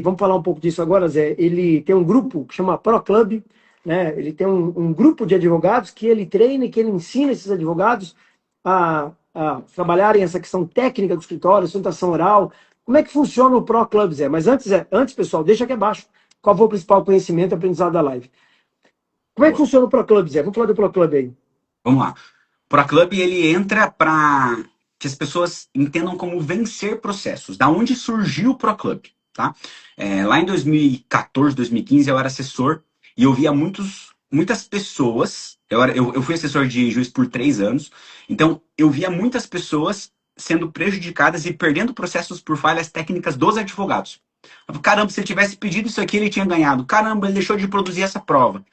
Vamos falar um pouco disso agora, Zé. Ele tem um grupo que chama Pro Club, né? Ele tem um grupo de advogados que ele treina e que ele ensina esses advogados a trabalharem essa questão técnica do escritório, sustentação oral. Como é que funciona o Pro Club, Zé? Mas antes, pessoal, deixa aqui abaixo qual foi o principal conhecimento e aprendizado da live. Como é que funciona o Pro Club, Zé? Vamos falar do Pro Club aí. Vamos lá. O Pro Club, ele entra para que as pessoas entendam como vencer processos. Da onde surgiu o Pro Club, tá? Lá em 2014, 2015, eu era assessor e eu via muitas pessoas. Eu fui assessor de juiz por 3 anos, então eu via muitas pessoas sendo prejudicadas e perdendo processos por falhas técnicas dos advogados. Caramba, se ele tivesse pedido isso aqui, ele tinha ganhado. Caramba, ele deixou de produzir essa prova.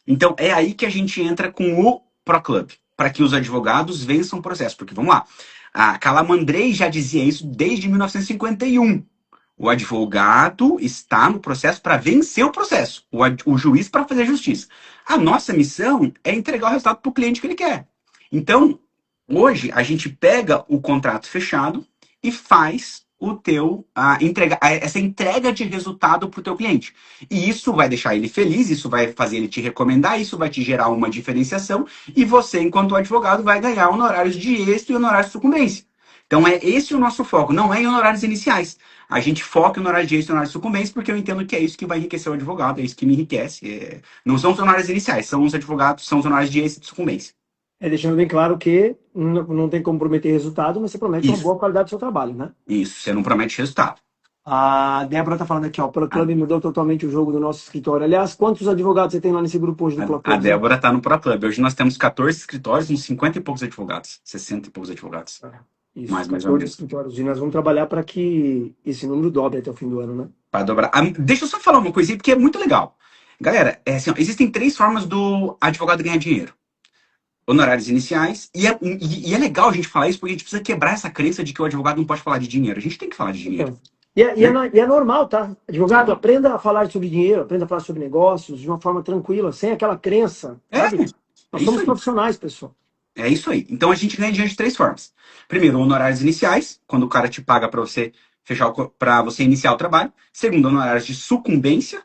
Então é aí que a gente entra com o Pro Club, para que os advogados vençam o processo. Porque, vamos lá, a Calamandrei já dizia isso desde 1951. O advogado está no processo para vencer o processo, o juiz para fazer justiça. A nossa missão é entregar o resultado para o cliente que ele quer. Então, hoje, a gente pega o contrato fechado e faz essa entrega de resultado para o teu cliente. E isso vai deixar ele feliz, isso vai fazer ele te recomendar, isso vai te gerar uma diferenciação e você, enquanto advogado, vai ganhar honorários de êxito e honorários de sucumbência. Então é esse o nosso foco, não é em honorários iniciais. A gente foca em honorários de êxito e honorários de sucumbência porque eu entendo que é isso que vai enriquecer o advogado, é isso que me enriquece. Não são os honorários iniciais, são os advogados, são os honorários de êxito e sucumbência. Deixando bem claro que não tem como prometer resultado, mas você promete uma boa qualidade do seu trabalho, né? Isso, você não promete resultado. A Débora está falando aqui, ó, o Pro Club mudou totalmente o jogo do nosso escritório. Aliás, quantos advogados você tem lá nesse grupo hoje do Pro Club? A Débora está no Pro Club. Hoje nós temos 14 escritórios, uns 50 e poucos advogados, 60 e poucos advogados. Isso, mais ou menos. Escritórios. E nós vamos trabalhar para que esse número dobre até o fim do ano, né? Para dobrar. Deixa eu só falar uma coisinha, porque é muito legal. Galera, assim, ó, existem 3 formas do advogado ganhar dinheiro. honorários iniciais. E é legal a gente falar isso porque a gente precisa quebrar essa crença de que o advogado não pode falar de dinheiro. A gente tem que falar de dinheiro. Então, e é, Né? e é normal, tá? Advogado, aprenda a falar sobre dinheiro, aprenda a falar sobre negócios de uma forma tranquila, sem aquela crença, É, sabe? é Nós isso somos aí. profissionais, pessoal. É isso aí. Então a gente ganha dinheiro de três formas. Primeiro, honorários iniciais, quando o cara te paga para você para você iniciar o trabalho. Segundo, honorários de sucumbência.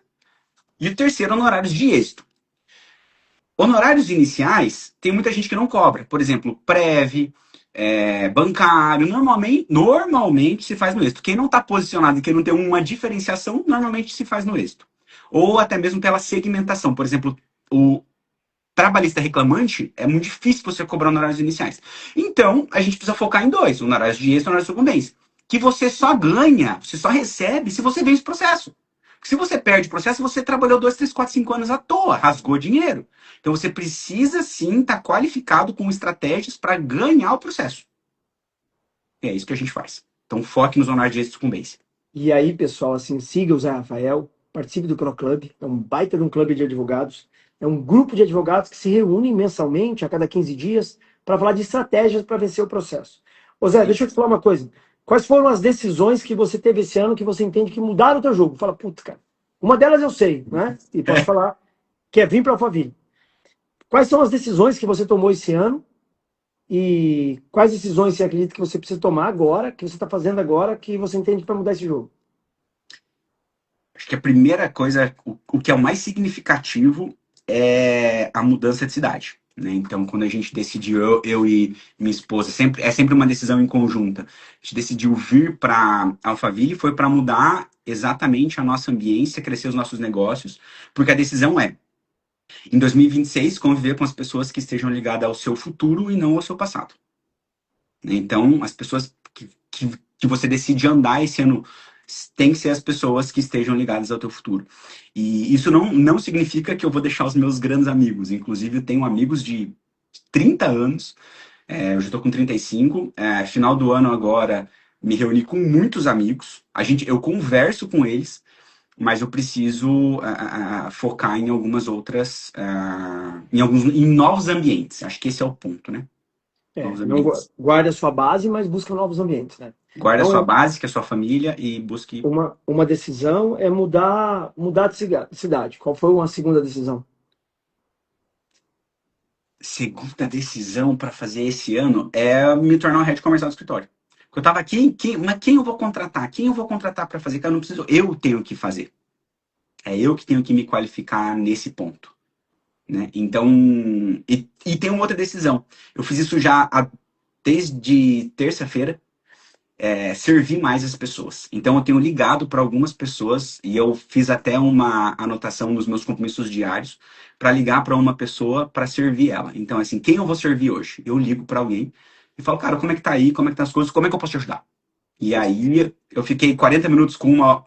E o terceiro, honorários de êxito. Honorários iniciais, tem muita gente que não cobra. Por exemplo, prévio, bancário. Normalmente se faz no êxito. Quem não está posicionado e quem não tem uma diferenciação, normalmente se faz no êxito. Ou até mesmo pela segmentação. Por exemplo, o trabalhista reclamante, é muito difícil você cobrar honorários iniciais. Então, a gente precisa focar em dois, honorários de êxito e honorários de sucumbência. Que você só ganha, você só recebe se você vence o processo. Se você perde o processo, você trabalhou 2, 3, 4, 5 anos à toa, rasgou dinheiro. Então você precisa sim estar qualificado com estratégias para ganhar o processo. E é isso que a gente faz. Então foque nos honorários de êxito e sucumbência. E aí, pessoal, assim, siga o Zé Rafael, participe do Pro Club, é um baita de um clube de advogados, é um grupo de advogados que se reúnem mensalmente, a cada 15 dias, para falar de estratégias para vencer o processo. Ô Zé, deixa eu te falar uma coisa. Quais foram as decisões que você teve esse ano que você entende que mudaram o teu jogo? Fala, putz, cara, uma delas eu sei, né? E posso falar, que é vir para Alphaville. Quais são as decisões que você tomou esse ano e quais decisões você acredita que você precisa tomar agora, que você está fazendo agora, que você entende para mudar esse jogo? Acho que a primeira coisa, o que é o mais significativo é a mudança de cidade. Né? Então, quando a gente decidiu, eu e minha esposa, é sempre uma decisão em conjunta. A gente decidiu vir para Alphaville, foi para mudar exatamente a nossa ambiência, crescer os nossos negócios, porque a decisão é, em 2026, conviver com as pessoas que estejam ligadas ao seu futuro e não ao seu passado. Né? Então, as pessoas que você decide andar esse ano tem que ser as pessoas que estejam ligadas ao teu futuro. E isso não significa que eu vou deixar os meus grandes amigos. Inclusive, eu tenho amigos de 30 anos, eu já estou com 35. Final do ano agora, me reuni com muitos amigos. Eu converso com eles, mas eu preciso focar em algumas outras, em novos ambientes. Acho que esse é o ponto, né? Novos Não ambientes. guarde a sua base, mas busca novos ambientes, né? Guarde a Então, sua base, que é a sua família, e busque. uma decisão é mudar de cidade. Qual foi uma segunda decisão? Segunda decisão para fazer esse ano é me tornar o head comercial do escritório. Porque eu tava aqui, mas quem eu vou contratar? Quem eu vou contratar para fazer? Cara, eu não preciso, eu tenho que fazer. É eu que tenho que me qualificar nesse ponto. Né? Então, e tem uma outra decisão. Eu fiz isso já desde terça-feira. Servir mais as pessoas. Então eu tenho ligado para algumas pessoas e eu fiz até uma anotação nos meus compromissos diários para ligar para uma pessoa para servir ela. Então assim, quem eu vou servir hoje? Eu ligo para alguém e falo, cara, como é que tá aí? Como é que tá as coisas? Como é que eu posso te ajudar? E aí eu fiquei 40 minutos com uma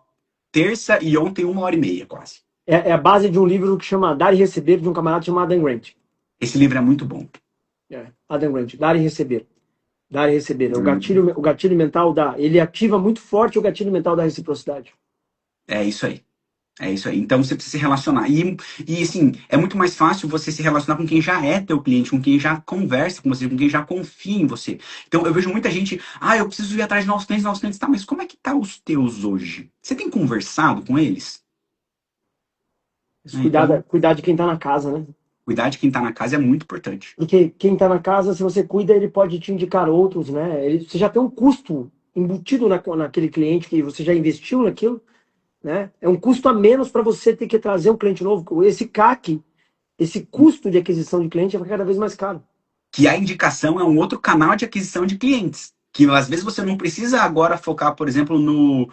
terça e ontem 1 hora e meia quase. É a base de um livro que chama Dar e Receber, de um camarada chamado Adam Grant. Esse livro é muito bom. Adam Grant, Dar e Receber. Dar e receber. Hum. O gatilho mental ele ativa muito forte o gatilho mental da reciprocidade. É isso aí. É isso aí. Então você precisa se relacionar. E assim, é muito mais fácil você se relacionar com quem já é teu cliente, com quem já conversa com você, com quem já confia em você. Então eu vejo muita gente, eu preciso ir atrás de novos clientes. Tá, mas como é que tá os teus hoje? Você tem conversado com eles? Então, Cuidar de quem está na casa, né? cuidar de quem tá na casa é muito importante. Porque quem está na casa, se você cuida, ele pode te indicar outros, né? Você já tem um custo embutido naquele cliente que você já investiu naquilo, né? É um custo a menos para você ter que trazer um cliente novo. Esse CAC, esse custo de aquisição de cliente é cada vez mais caro. Que a indicação é um outro canal de aquisição de clientes. Que às vezes você não precisa agora focar, por exemplo, no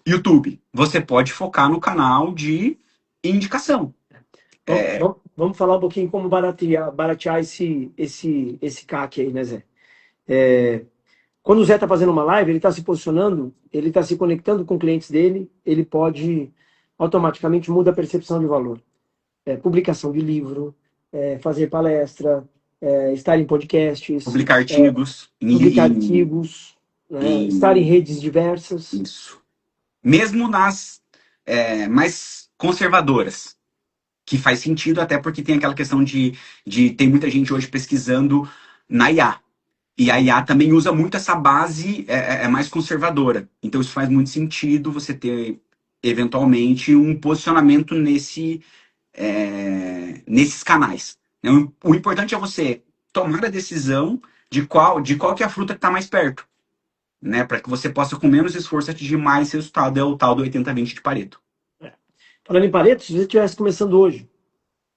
YouTube. Você pode focar no canal de indicação. Vamos falar um pouquinho como baratear esse CAC aí, né, Zé? Quando o Zé está fazendo uma live, ele está se posicionando, ele está se conectando com clientes dele, ele pode automaticamente muda a percepção de valor. Publicação de livro, fazer palestra, estar em podcasts, Publicar artigos publicar artigos, né, estar em redes diversas. Isso. Mesmo nas mais conservadoras, que faz sentido, até porque tem aquela questão de tem muita gente hoje pesquisando na IA. E a IA também usa muito essa base, é mais conservadora. Então isso faz muito sentido você ter, eventualmente, um posicionamento nesses canais. O importante é você tomar a decisão de qual que é a fruta que está mais perto, né? Para que você possa, com menos esforço, atingir mais resultado. É o tal do 80-20 de Pareto. Falando em Pareto, se você estivesse começando hoje,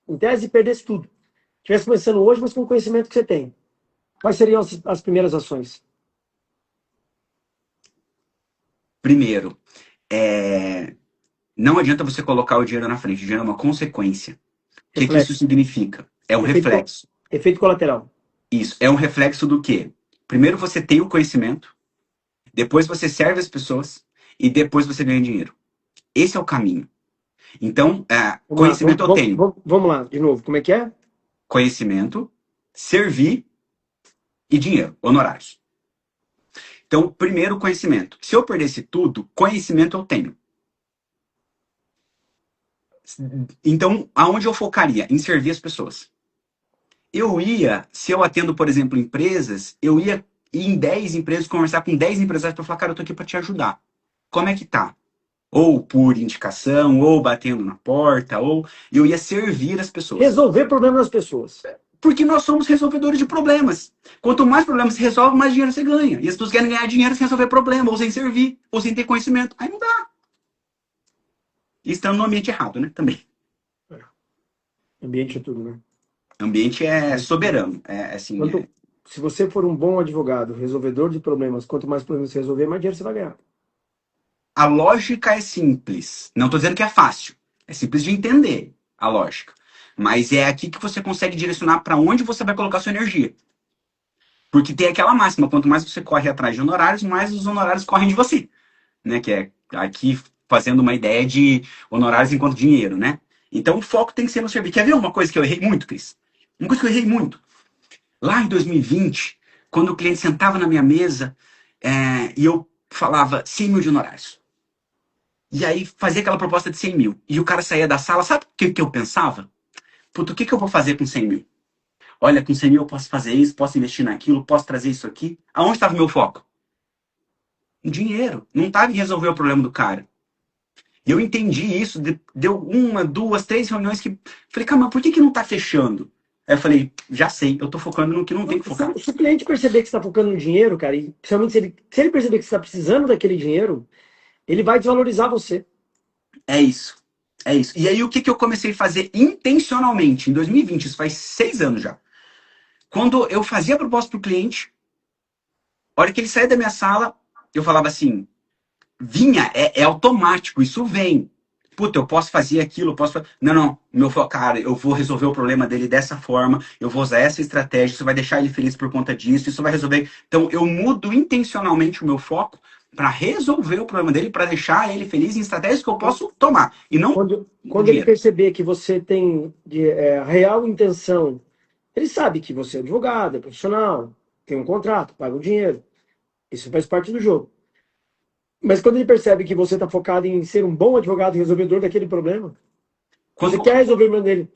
em tese, perdesse tudo. Estivesse começando hoje, mas com o conhecimento que você tem. Quais seriam as primeiras ações? Primeiro, não adianta você colocar o dinheiro na frente. O dinheiro é uma consequência. O que isso Reflexo. significa? É um reflexo. Efeito colateral. Isso. É um reflexo do quê? Primeiro você tem o conhecimento, depois você serve as pessoas e depois você ganha dinheiro. Esse é o caminho. Então, conhecimento eu tenho. Vamos lá, de novo. Como é que é? Conhecimento, servir e dinheiro, honorários. Então, primeiro, conhecimento. Se eu perdesse tudo, conhecimento eu tenho. Então, aonde eu focaria? Em servir as pessoas. Se eu atendo, por exemplo, empresas, eu ia ir em 10 empresas, conversar com 10 empresários para falar, cara, eu tô aqui para te ajudar. Como é que tá? Ou por indicação, ou batendo na porta, ou eu ia servir as pessoas. Resolver problemas das pessoas. Porque nós somos resolvedores de problemas. Quanto mais problemas você resolve, mais dinheiro você ganha. E as pessoas querem ganhar dinheiro sem resolver problema, ou sem servir, ou sem ter conhecimento. Aí não dá. E estamos no ambiente errado, né? Também. Ambiente é tudo, né? Ambiente é soberano. Se você for um bom advogado, resolvedor de problemas, quanto mais problemas você resolver, mais dinheiro você vai ganhar. A lógica é simples. Não estou dizendo que é fácil. É simples de entender a lógica. Mas é aqui que você consegue direcionar para onde você vai colocar sua energia. Porque tem aquela máxima, quanto mais você corre atrás de honorários, mais os honorários correm de você. Né? Que é aqui fazendo uma ideia de honorários enquanto dinheiro, né? Então o foco tem que ser no serviço. Quer ver uma coisa que eu errei muito, Cris? Uma coisa que eu errei muito. Lá em 2020, quando o cliente sentava na minha mesa e eu falava 100 mil de honorários. E aí fazia aquela proposta de 100 mil. E o cara saía da sala, sabe o que eu pensava? Puta, o que eu vou fazer com 100 mil? Olha, com 100 mil eu posso fazer isso, posso investir naquilo, posso trazer isso aqui. Aonde estava o meu foco? Em dinheiro. Não estava em resolver o problema do cara. E eu entendi isso, deu 1, 2, 3 reuniões que... Falei, cara, mas por que não está fechando? Aí eu falei, já sei, eu tô focando no que não tem que focar. Se o cliente perceber que você está focando no dinheiro, cara, e principalmente se ele perceber que você está precisando daquele dinheiro, ele vai desvalorizar você. É isso. É isso. E aí o que eu comecei a fazer intencionalmente em 2020, isso faz 6 anos já. Quando eu fazia a proposta pro cliente, a hora que ele saía da minha sala, eu falava assim, vinha, é automático, isso vem. Puta, eu posso fazer aquilo, eu posso fazer... Não, meu foco, cara, eu vou resolver o problema dele dessa forma, eu vou usar essa estratégia, isso vai deixar ele feliz por conta disso, isso vai resolver... Então, eu mudo intencionalmente o meu foco para resolver o problema dele, para deixar ele feliz em estratégias que eu posso tomar. E não quando ele perceber que você tem real intenção, ele sabe que você é advogado, é profissional, tem um contrato, paga o dinheiro. Isso faz parte do jogo. Mas quando ele percebe que você está focado em ser um bom advogado e resolvedor daquele problema, você quer resolver o problema dele,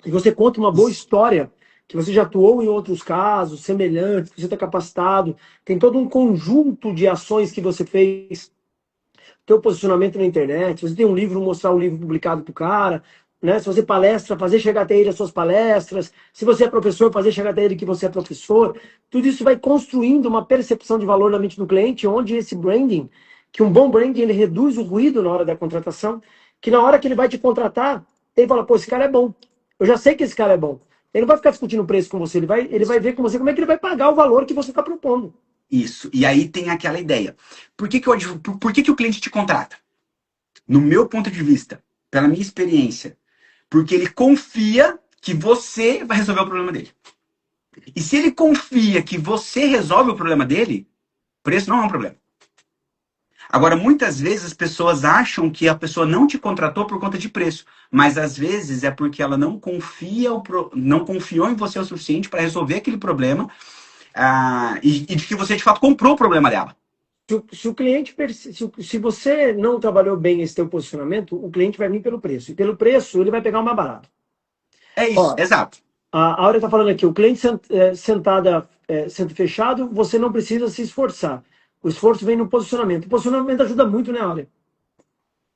e você conta uma boa história, que você já atuou em outros casos semelhantes, que você está capacitado, tem todo um conjunto de ações que você fez, teu posicionamento na internet, você tem um livro, mostrar o livro publicado para o cara, né? Se você palestra, fazer chegar até ele as suas palestras, se você é professor, fazer chegar até ele que você é professor, tudo isso vai construindo uma percepção de valor na mente do cliente, onde esse branding, que um bom branding, ele reduz o ruído na hora da contratação, que na hora que ele vai te contratar, ele fala, pô, esse cara é bom, eu já sei que esse cara é bom. Ele não vai ficar discutindo o preço com você, ele vai ver com você como é que ele vai pagar o valor que você está propondo. Isso. E aí tem aquela ideia. Por que o cliente te contrata? No meu ponto de vista, pela minha experiência, porque ele confia que você vai resolver o problema dele. E se ele confia que você resolve o problema dele, preço não é um problema. Agora, muitas vezes as pessoas acham que a pessoa não te contratou por conta de preço, mas às vezes é porque ela não confiou em você o suficiente para resolver aquele problema e de que você de fato comprou o problema dela. Se o cliente se você não trabalhou bem esse teu posicionamento, o cliente vai vir pelo preço. E pelo preço, ele vai pegar o mais barato. É isso, Ó, exato. a Áurea está falando aqui, o cliente sentada, sendo fechado, você não precisa se esforçar. O esforço vem no posicionamento. O posicionamento ajuda muito, né, Áurea?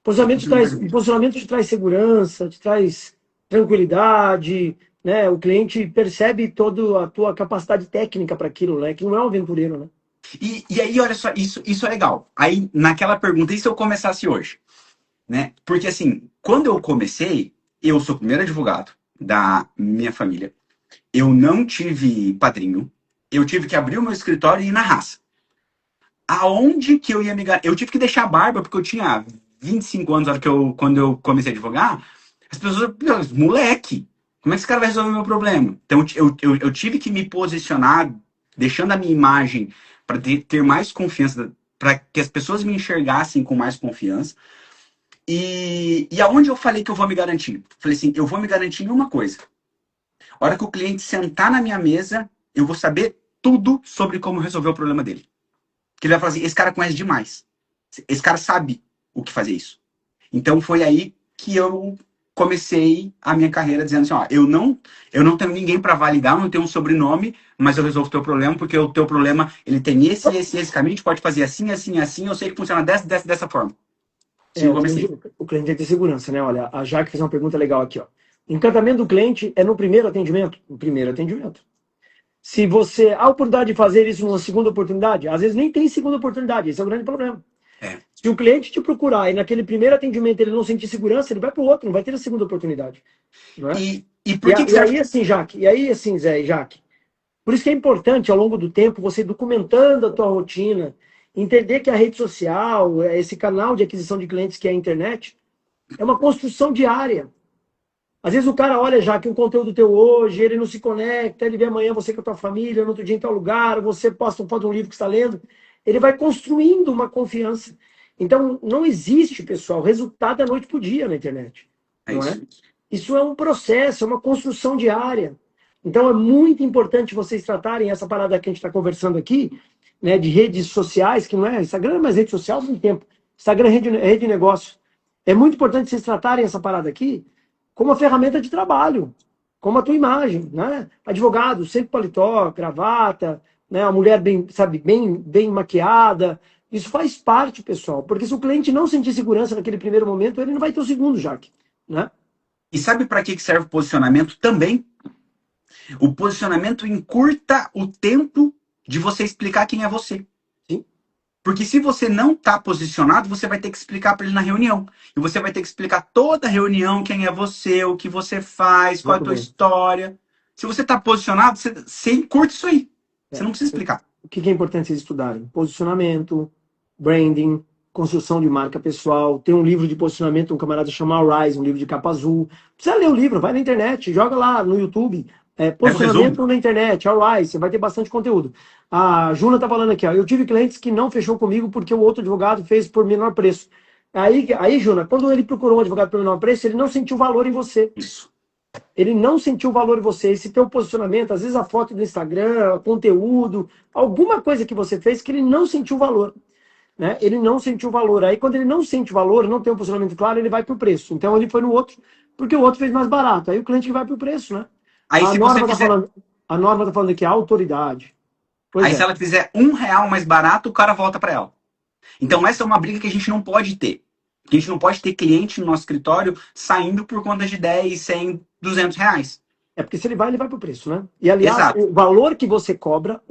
O posicionamento te traz segurança, te traz tranquilidade, né? O cliente percebe toda a tua capacidade técnica para aquilo, né? Que não é um aventureiro, né? E aí, olha só, isso é legal. Aí, naquela pergunta, e se eu começasse hoje? Né? Porque, assim, quando eu comecei, eu sou o primeiro advogado da minha família. Eu não tive padrinho. Eu tive que abrir o meu escritório e ir na raça. Aonde que eu ia me garantir? Eu tive que deixar a barba, porque eu tinha 25 anos quando eu comecei a advogar. As pessoas, moleque, como é que esse cara vai resolver o meu problema? Então eu tive que me posicionar, deixando a minha imagem para ter mais confiança, para que as pessoas me enxergassem com mais confiança. E aonde eu falei que eu vou me garantir? Falei assim, eu vou me garantir em uma coisa. A hora que o cliente sentar na minha mesa, eu vou saber tudo sobre como resolver o problema dele. Que ele vai falar assim, esse cara conhece demais. Esse cara sabe o que fazer isso. Então foi aí que eu comecei a minha carreira dizendo assim, ó, eu não tenho ninguém para validar, eu não tenho um sobrenome, mas eu resolvo o teu problema, porque o teu problema, ele tem esse caminho, a gente pode fazer assim, assim, assim, eu sei que funciona dessa forma. Sim, eu comecei. O cliente tem que ter segurança, né? Olha, a Jaque fez uma pergunta legal aqui, ó. Encantamento do cliente é no primeiro atendimento? No primeiro atendimento. Se você há a oportunidade de fazer isso numa segunda oportunidade, às vezes nem tem segunda oportunidade, esse é o grande problema. É. Se o cliente te procurar e naquele primeiro atendimento ele não sentir segurança, ele vai para o outro, não vai ter a segunda oportunidade. Não é? E por que E serve? aí, assim, Jaque, e aí, assim, Zé e Jaque, por isso que é importante, ao longo do tempo, você documentando a tua rotina, entender que a rede social, esse canal de aquisição de clientes que é a internet, é uma construção diária. Às vezes o cara olha já que o conteúdo teu hoje, ele não se conecta, ele vê amanhã você com a tua família, no outro dia em tal lugar, você posta uma foto de um livro que está lendo, ele vai construindo uma confiança. Então, não existe, pessoal, resultado da noite para o dia na internet. É Não é? isso. Isso é um processo, é uma construção diária. Então, é muito importante vocês tratarem essa parada que a gente está conversando aqui, né, de redes sociais, que não é Instagram, mas rede social há muito tempo. Instagram é rede de negócio. É muito importante vocês tratarem essa parada aqui como uma ferramenta de trabalho, como a tua imagem, né? Advogado, sempre paletó, gravata, né? A mulher bem, sabe, bem maquiada. Isso faz parte, pessoal, porque se o cliente não sentir segurança naquele primeiro momento, ele não vai ter o segundo, Jaque, né? E sabe para que serve o posicionamento também? O posicionamento encurta o tempo de você explicar quem é você. Sim. Porque se você não está posicionado, você vai ter que explicar para ele na reunião. E você vai ter que explicar toda a reunião quem é você, o que você faz, qual é a tua história. Se você está posicionado, você encurta isso aí. Você não precisa explicar. O que é importante vocês estudarem? Posicionamento, branding, construção de marca pessoal. Tem um livro de posicionamento, um camarada chama Rise, um livro de capa azul. Precisa ler o livro, vai na internet, joga lá no YouTube. Posicionamento na internet, Rise, você vai ter bastante conteúdo. A Juna tá falando aqui, ó, eu tive clientes que não fechou comigo porque o outro advogado fez por menor preço. Aí, Juna, quando ele procurou um advogado por menor preço, ele não sentiu valor em você. Isso. Ele não sentiu valor em você. Esse teu posicionamento, às vezes a foto do Instagram, conteúdo, alguma coisa que você fez que ele não sentiu valor. Né? Ele não sentiu valor. Aí quando ele não sente valor, não tem um posicionamento claro, ele vai para o preço. Então ele foi no outro, porque o outro fez mais barato. Aí o cliente vai para o preço, né? Aí se você fizer... A norma tá falando aqui, a autoridade. Pois aí se ela fizer R$1 mais barato, o cara volta para ela. Então essa é uma briga que a gente não pode ter. A gente não pode ter cliente no nosso escritório saindo por conta de 10, 100, R$200. É porque se ele vai para o preço, né? E aliás, exato, o valor que você cobra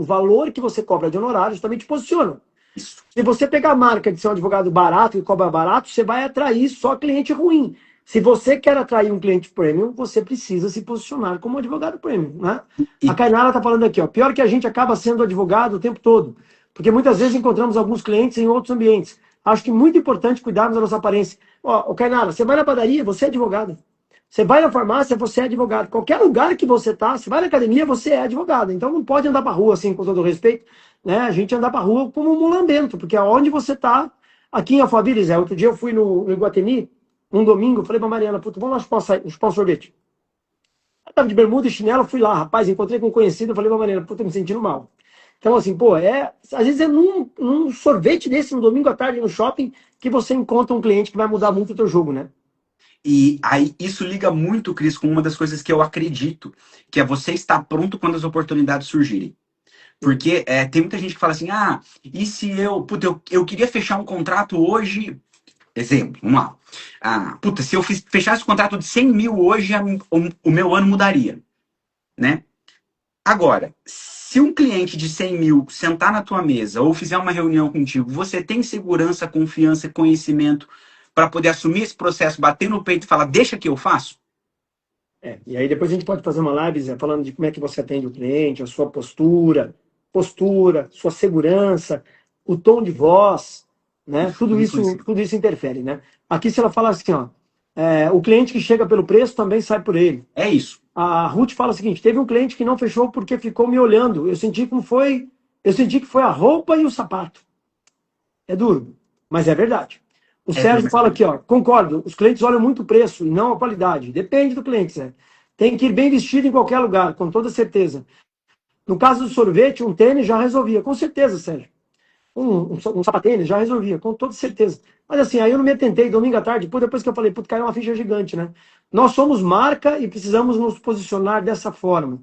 de honorários também te posiciona. Isso. Se você pegar a marca de ser um advogado barato e cobra barato, você vai atrair só cliente ruim. Se você quer atrair um cliente premium, você precisa se posicionar como um advogado premium, né? A Kainara está falando aqui, ó, pior que a gente acaba sendo advogado o tempo todo, porque muitas vezes encontramos alguns clientes em outros ambientes. Acho que é muito importante cuidarmos da nossa aparência. Ó, Kainara, você vai na padaria, você é advogado. Você vai na farmácia, você é advogado. Qualquer lugar que você tá, você vai na academia, você é advogado. Então não pode andar para rua assim, com todo respeito, né? A gente andar para rua como um mulambento, porque aonde você tá, aqui em Alphaville, Zé, outro dia eu fui no Iguatemi, um domingo, eu falei pra Mariana, puta, vamos lá chupar um sorvete. Eu tava de bermuda e chinelo, fui lá, rapaz, encontrei com um conhecido, eu falei pra Mariana, puta, me sentindo mal. Então, assim, pô, às vezes é num sorvete desse, no domingo à tarde, no shopping, que você encontra um cliente que vai mudar muito o teu jogo, né? E aí isso liga muito, Cris, com uma das coisas que eu acredito, que é você estar pronto quando as oportunidades surgirem. Porque tem muita gente que fala assim, ah, e se eu queria fechar um contrato hoje, exemplo, vamos lá. Ah, puta, se eu fechasse o contrato de 100 mil hoje, o meu ano mudaria, né? Agora, se um cliente de 100 mil sentar na tua mesa ou fizer uma reunião contigo, você tem segurança, confiança, conhecimento para poder assumir esse processo, bater no peito e falar, deixa que eu faço? E aí depois a gente pode fazer uma live, Zé, falando de como é que você atende o cliente, a sua postura, sua segurança, o tom de voz, né? Tudo isso interfere, né? Aqui se ela fala assim, ó, o cliente que chega pelo preço também sai por ele. É isso. A Ruth fala o seguinte: teve um cliente que não fechou porque ficou me olhando. Eu senti que foi a roupa e o sapato. É duro, mas é verdade. O É duro, Sérgio mas é fala verdade. aqui, ó, concordo, os clientes olham muito o preço e não a qualidade. Depende do cliente, Sérgio. Tem que ir bem vestido em qualquer lugar, com toda certeza. No caso do sorvete, um tênis já resolvia, com certeza, Sérgio. Um sapatênis já resolvia, com toda certeza. Mas assim, aí eu não me atentei domingo à tarde, depois que eu falei, puto, caiu uma ficha gigante, né? Nós somos marca e precisamos nos posicionar dessa forma.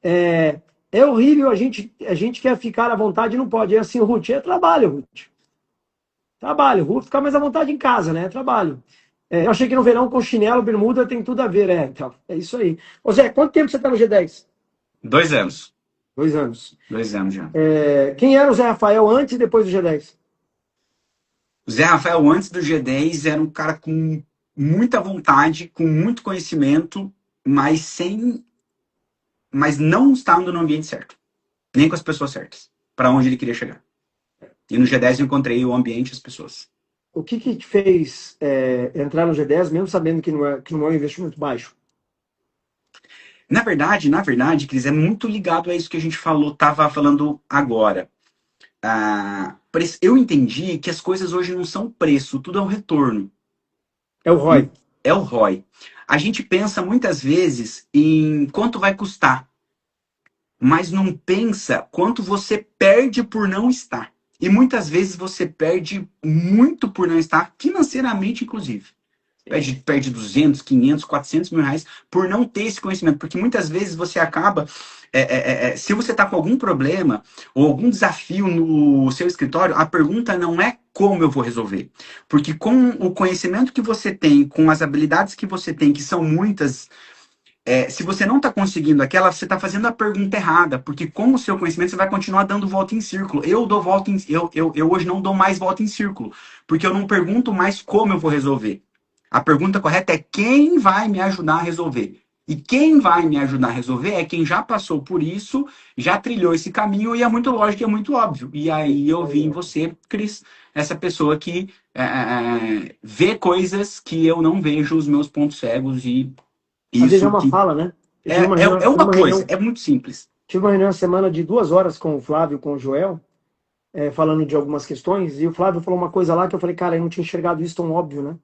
É horrível, a gente quer ficar à vontade e não pode. É assim, Ruth, é trabalho, Ruth. Trabalho. Vou ficar mais à vontade em casa, né? Trabalho. Eu achei que no verão com chinelo, bermuda tem tudo a ver, então. É isso aí. Ô Zé, quanto tempo você está no G10? 2 anos. 2 anos. 2 anos já. Quem era o Zé Rafael antes e depois do G10? O Zé Rafael, antes do G10, era um cara com muita vontade, com muito conhecimento, mas mas não estando no ambiente certo, nem com as pessoas certas, para onde ele queria chegar. E no G10 eu encontrei o ambiente e as pessoas. O que te fez entrar no G10, mesmo sabendo que não é um investimento baixo? Na verdade, Cris, é muito ligado a isso que a gente tava falando agora. Eu entendi que as coisas hoje não são preço, tudo é o retorno. É o ROI. É o ROI. A gente pensa muitas vezes em quanto vai custar, mas não pensa quanto você perde por não estar. E muitas vezes você perde muito por não estar, financeiramente, inclusive. Perde 200, 500, 400 mil reais por não ter esse conhecimento. Porque muitas vezes você acaba. Se você está com algum problema ou algum desafio no seu escritório, a pergunta não é como eu vou resolver. Porque com o conhecimento que você tem, com as habilidades que você tem, que são muitas, se você não está conseguindo aquela, você está fazendo a pergunta errada, porque com o seu conhecimento você vai continuar dando volta em círculo. Eu dou volta em, eu hoje não dou mais volta em círculo, porque eu não pergunto mais como eu vou resolver. A pergunta correta é quem vai me ajudar a resolver. E quem vai me ajudar a resolver é quem já passou por isso, já trilhou esse caminho e é muito lógico e é muito óbvio. E aí eu vi em você, Cris, essa pessoa que vê coisas que eu não vejo, os meus pontos cegos e Às vezes é isso uma que fala, né? Eu é, tive uma é, reunião, é uma coisa, é muito simples. tive uma reunião essa semana de 2 horas com o Flávio, com o Joel, falando de algumas questões, e o Flávio falou uma coisa lá que eu falei, cara, eu não tinha enxergado isso tão óbvio, né?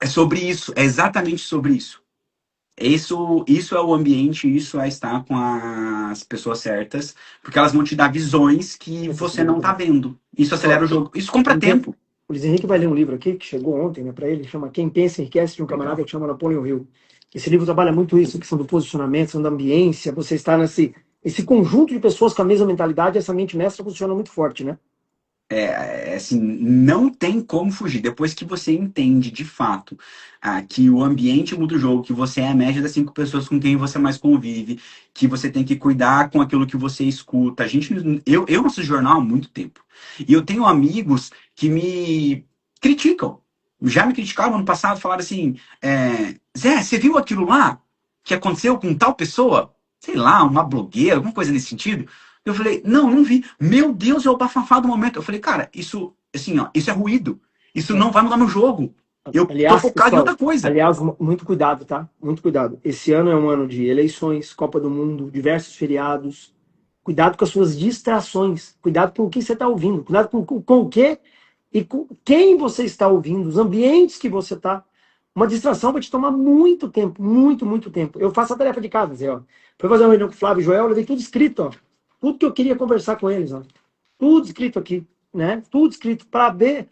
É sobre isso, é exatamente sobre isso. Isso é o ambiente, isso é estar com as pessoas certas, porque elas vão te dar visões que Esse você livro não tá também. vendo. Isso acelera Ó, o jogo. Isso compra tempo. o Luiz Henrique vai ler um livro aqui, que chegou ontem, né, para ele, chama Quem Pensa Enriquece, de um camarada Legal. que chama Napoleon Hill. Esse livro trabalha muito isso, a questão do posicionamento, a questão da ambiência, você está esse conjunto de pessoas com a mesma mentalidade, essa mente mestra funciona muito forte, né? Assim, não tem como fugir. Depois que você entende de fato que o ambiente muda o jogo, que você é a média das 5 pessoas com quem você mais convive, que você tem que cuidar com aquilo que você escuta. Eu faço jornal há muito tempo. E eu tenho amigos que me criticam. Já me criticaram ano passado, falaram assim: Zé, você viu aquilo lá que aconteceu com tal pessoa? Sei lá, uma blogueira, alguma coisa nesse sentido. Eu falei, não, não vi. Meu Deus, é o bafafá do momento. Eu falei, cara, isso, assim, ó, isso é ruído. Isso não vai mudar no jogo. Eu tô Aliás, focado em outra pessoal, coisa. muito cuidado, tá? Muito cuidado. Esse ano é um ano de eleições, Copa do Mundo, diversos feriados. Cuidado com as suas distrações. Cuidado com o que você está ouvindo. Cuidado com o que e com quem você está ouvindo, os ambientes que você está. Uma distração vai te tomar muito tempo, muito, muito tempo. Eu faço a tarefa de casa, Zé, ó. Foi fazer uma reunião com o Flávio e Joel, eu levei tudo escrito, ó. tudo que eu queria conversar com eles, ó. Tudo escrito aqui, né? Tudo escrito para ver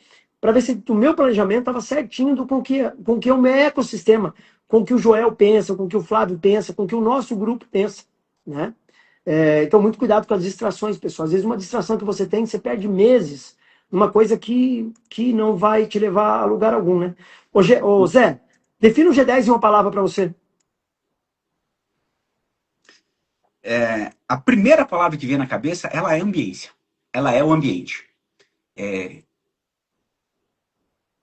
se o meu planejamento estava certinho com o que o meu ecossistema, com o que o Joel pensa, com o que o Flávio pensa, com o que o nosso grupo pensa, né? Então, muito cuidado com as distrações, pessoal. Às vezes, uma distração que você tem, você perde meses numa coisa que não vai te levar a lugar algum, né? Ô Zé, defina o G10 em uma palavra para você. A primeira palavra que vem na cabeça, ela é ambiência. Ela é o ambiente.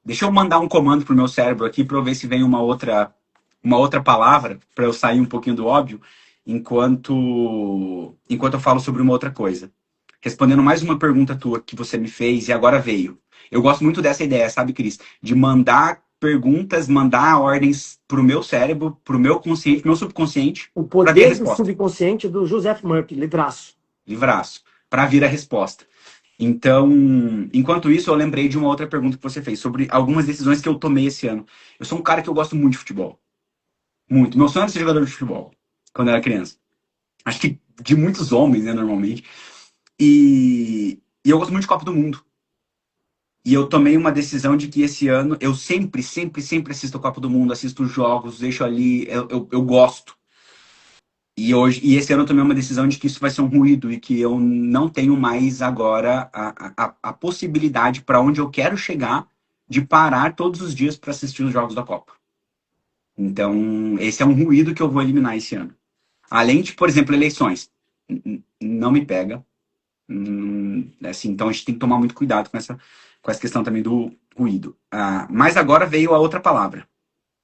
Deixa eu mandar um comando pro meu cérebro aqui para eu ver se vem uma outra palavra para eu sair um pouquinho do óbvio enquanto eu falo sobre uma outra coisa. Respondendo mais uma pergunta tua que você me fez e agora veio. Eu gosto muito dessa ideia, sabe, Cris? De mandar perguntas, mandar ordens pro meu cérebro, pro meu consciente, pro meu subconsciente, O para vir a poder do resposta. subconsciente do Joseph Murphy, livraço. Livraço, para vir a resposta. Então, enquanto isso, eu lembrei de uma outra pergunta que você fez sobre algumas decisões que eu tomei esse ano. Eu sou um cara que eu gosto muito de futebol. Muito. Meu sonho era ser jogador de futebol quando eu era criança. Acho que de muitos homens, né, normalmente. E eu gosto muito de Copa do Mundo. E eu tomei uma decisão de que esse ano eu sempre assisto a Copa do Mundo, assisto os jogos, deixo ali, eu gosto. E esse ano eu tomei uma decisão de que isso vai ser um ruído e que eu não tenho mais agora a possibilidade para onde eu quero chegar de parar todos os dias para assistir os jogos da Copa. Então, esse é um ruído que eu vou eliminar esse ano. Além de, por exemplo, eleições. Não me pega. Assim, então a gente tem que tomar muito cuidado com essa questão também do ruído. Mas agora veio a outra palavra.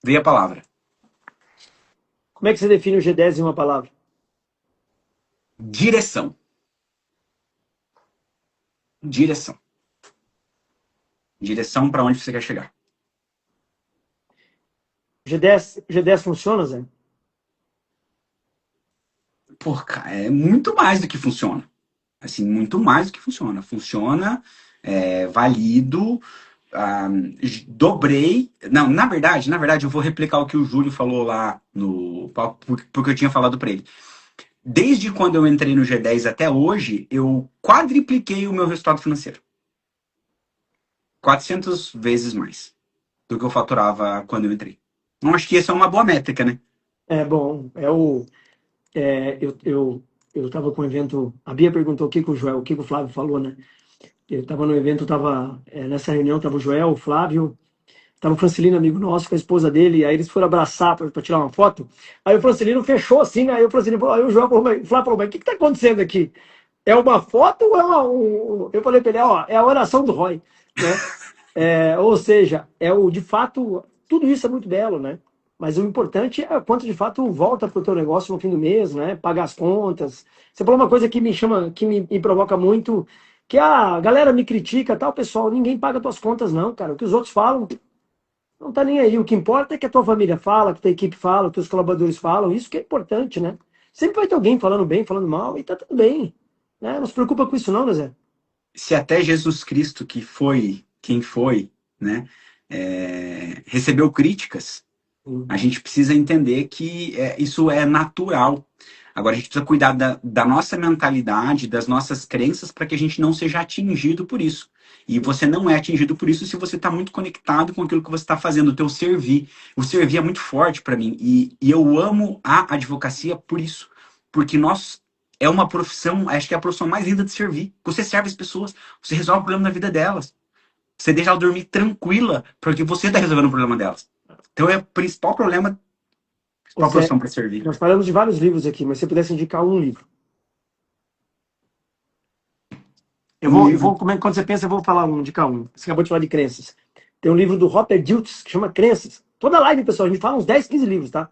Veio a palavra. Como é que você define o G10 em uma palavra? Direção. Direção. Direção para onde você quer chegar. G10 funciona, Zé? Pô, cara, é muito mais do que funciona. Assim, muito mais do que funciona. Funciona, valido, dobrei. Não, na verdade, eu vou replicar o que o Júlio falou lá no. Porque eu tinha falado para ele. Desde quando eu entrei no G10 até hoje, eu quadripliquei o meu resultado financeiro. 400 vezes mais do que eu faturava quando eu entrei. Então, acho que essa é uma boa métrica, né? É bom. Eu estava com um evento. A Bia perguntou o que o Flávio falou, né? Eu estava no evento, nessa reunião, estava o Joel, o Flávio, estava o Francelino, amigo nosso, com a esposa dele, aí eles foram abraçar para tirar uma foto. Aí o Francelino fechou assim, né? Aí o Francelino falou, aí o Joel falou, o Flávio falou, mas o que está acontecendo aqui? É uma foto ou é eu falei para ele, ó, é a oração do Roy, né? Ou seja, de fato, tudo isso é muito belo, né? Mas o importante é quanto de fato volta para o teu negócio no fim do mês, né? Pagar as contas. Você falou uma coisa que me chama, me provoca muito, que a galera me critica, tal, pessoal, ninguém paga tuas contas, não, cara. O que os outros falam, não tá nem aí. O que importa é que a tua família fala, que a tua equipe fala, que os teus colaboradores falam. Isso que é importante, né? Sempre vai ter alguém falando bem, falando mal, e tá tudo bem. Né? Não se preocupa com isso, não, né, Zé? Se até Jesus Cristo, que foi quem foi, né, recebeu críticas, a gente precisa entender que isso é natural. Agora a gente precisa cuidar da nossa mentalidade, das nossas crenças, para que a gente não seja atingido por isso. E você não é atingido por isso se você está muito conectado com aquilo que você está fazendo, o teu servir. O servir é muito forte para mim. E eu amo a advocacia por isso. Porque nós é uma profissão, acho que é a profissão mais linda de servir. Você serve as pessoas, você resolve o problema da vida delas. Você deixa ela dormir tranquila, porque você está resolvendo o problema delas. Então é o principal problema com Ô, a Zé, profissão para servir. nós falamos de vários livros aqui, mas se você pudesse indicar um livro. Um livro. Quando você pensa, eu vou falar indicar um. Você acabou de falar de crenças. Tem um livro do Robert Dilts que chama Crenças. Toda live, pessoal, a gente fala uns 10, 15 livros, tá?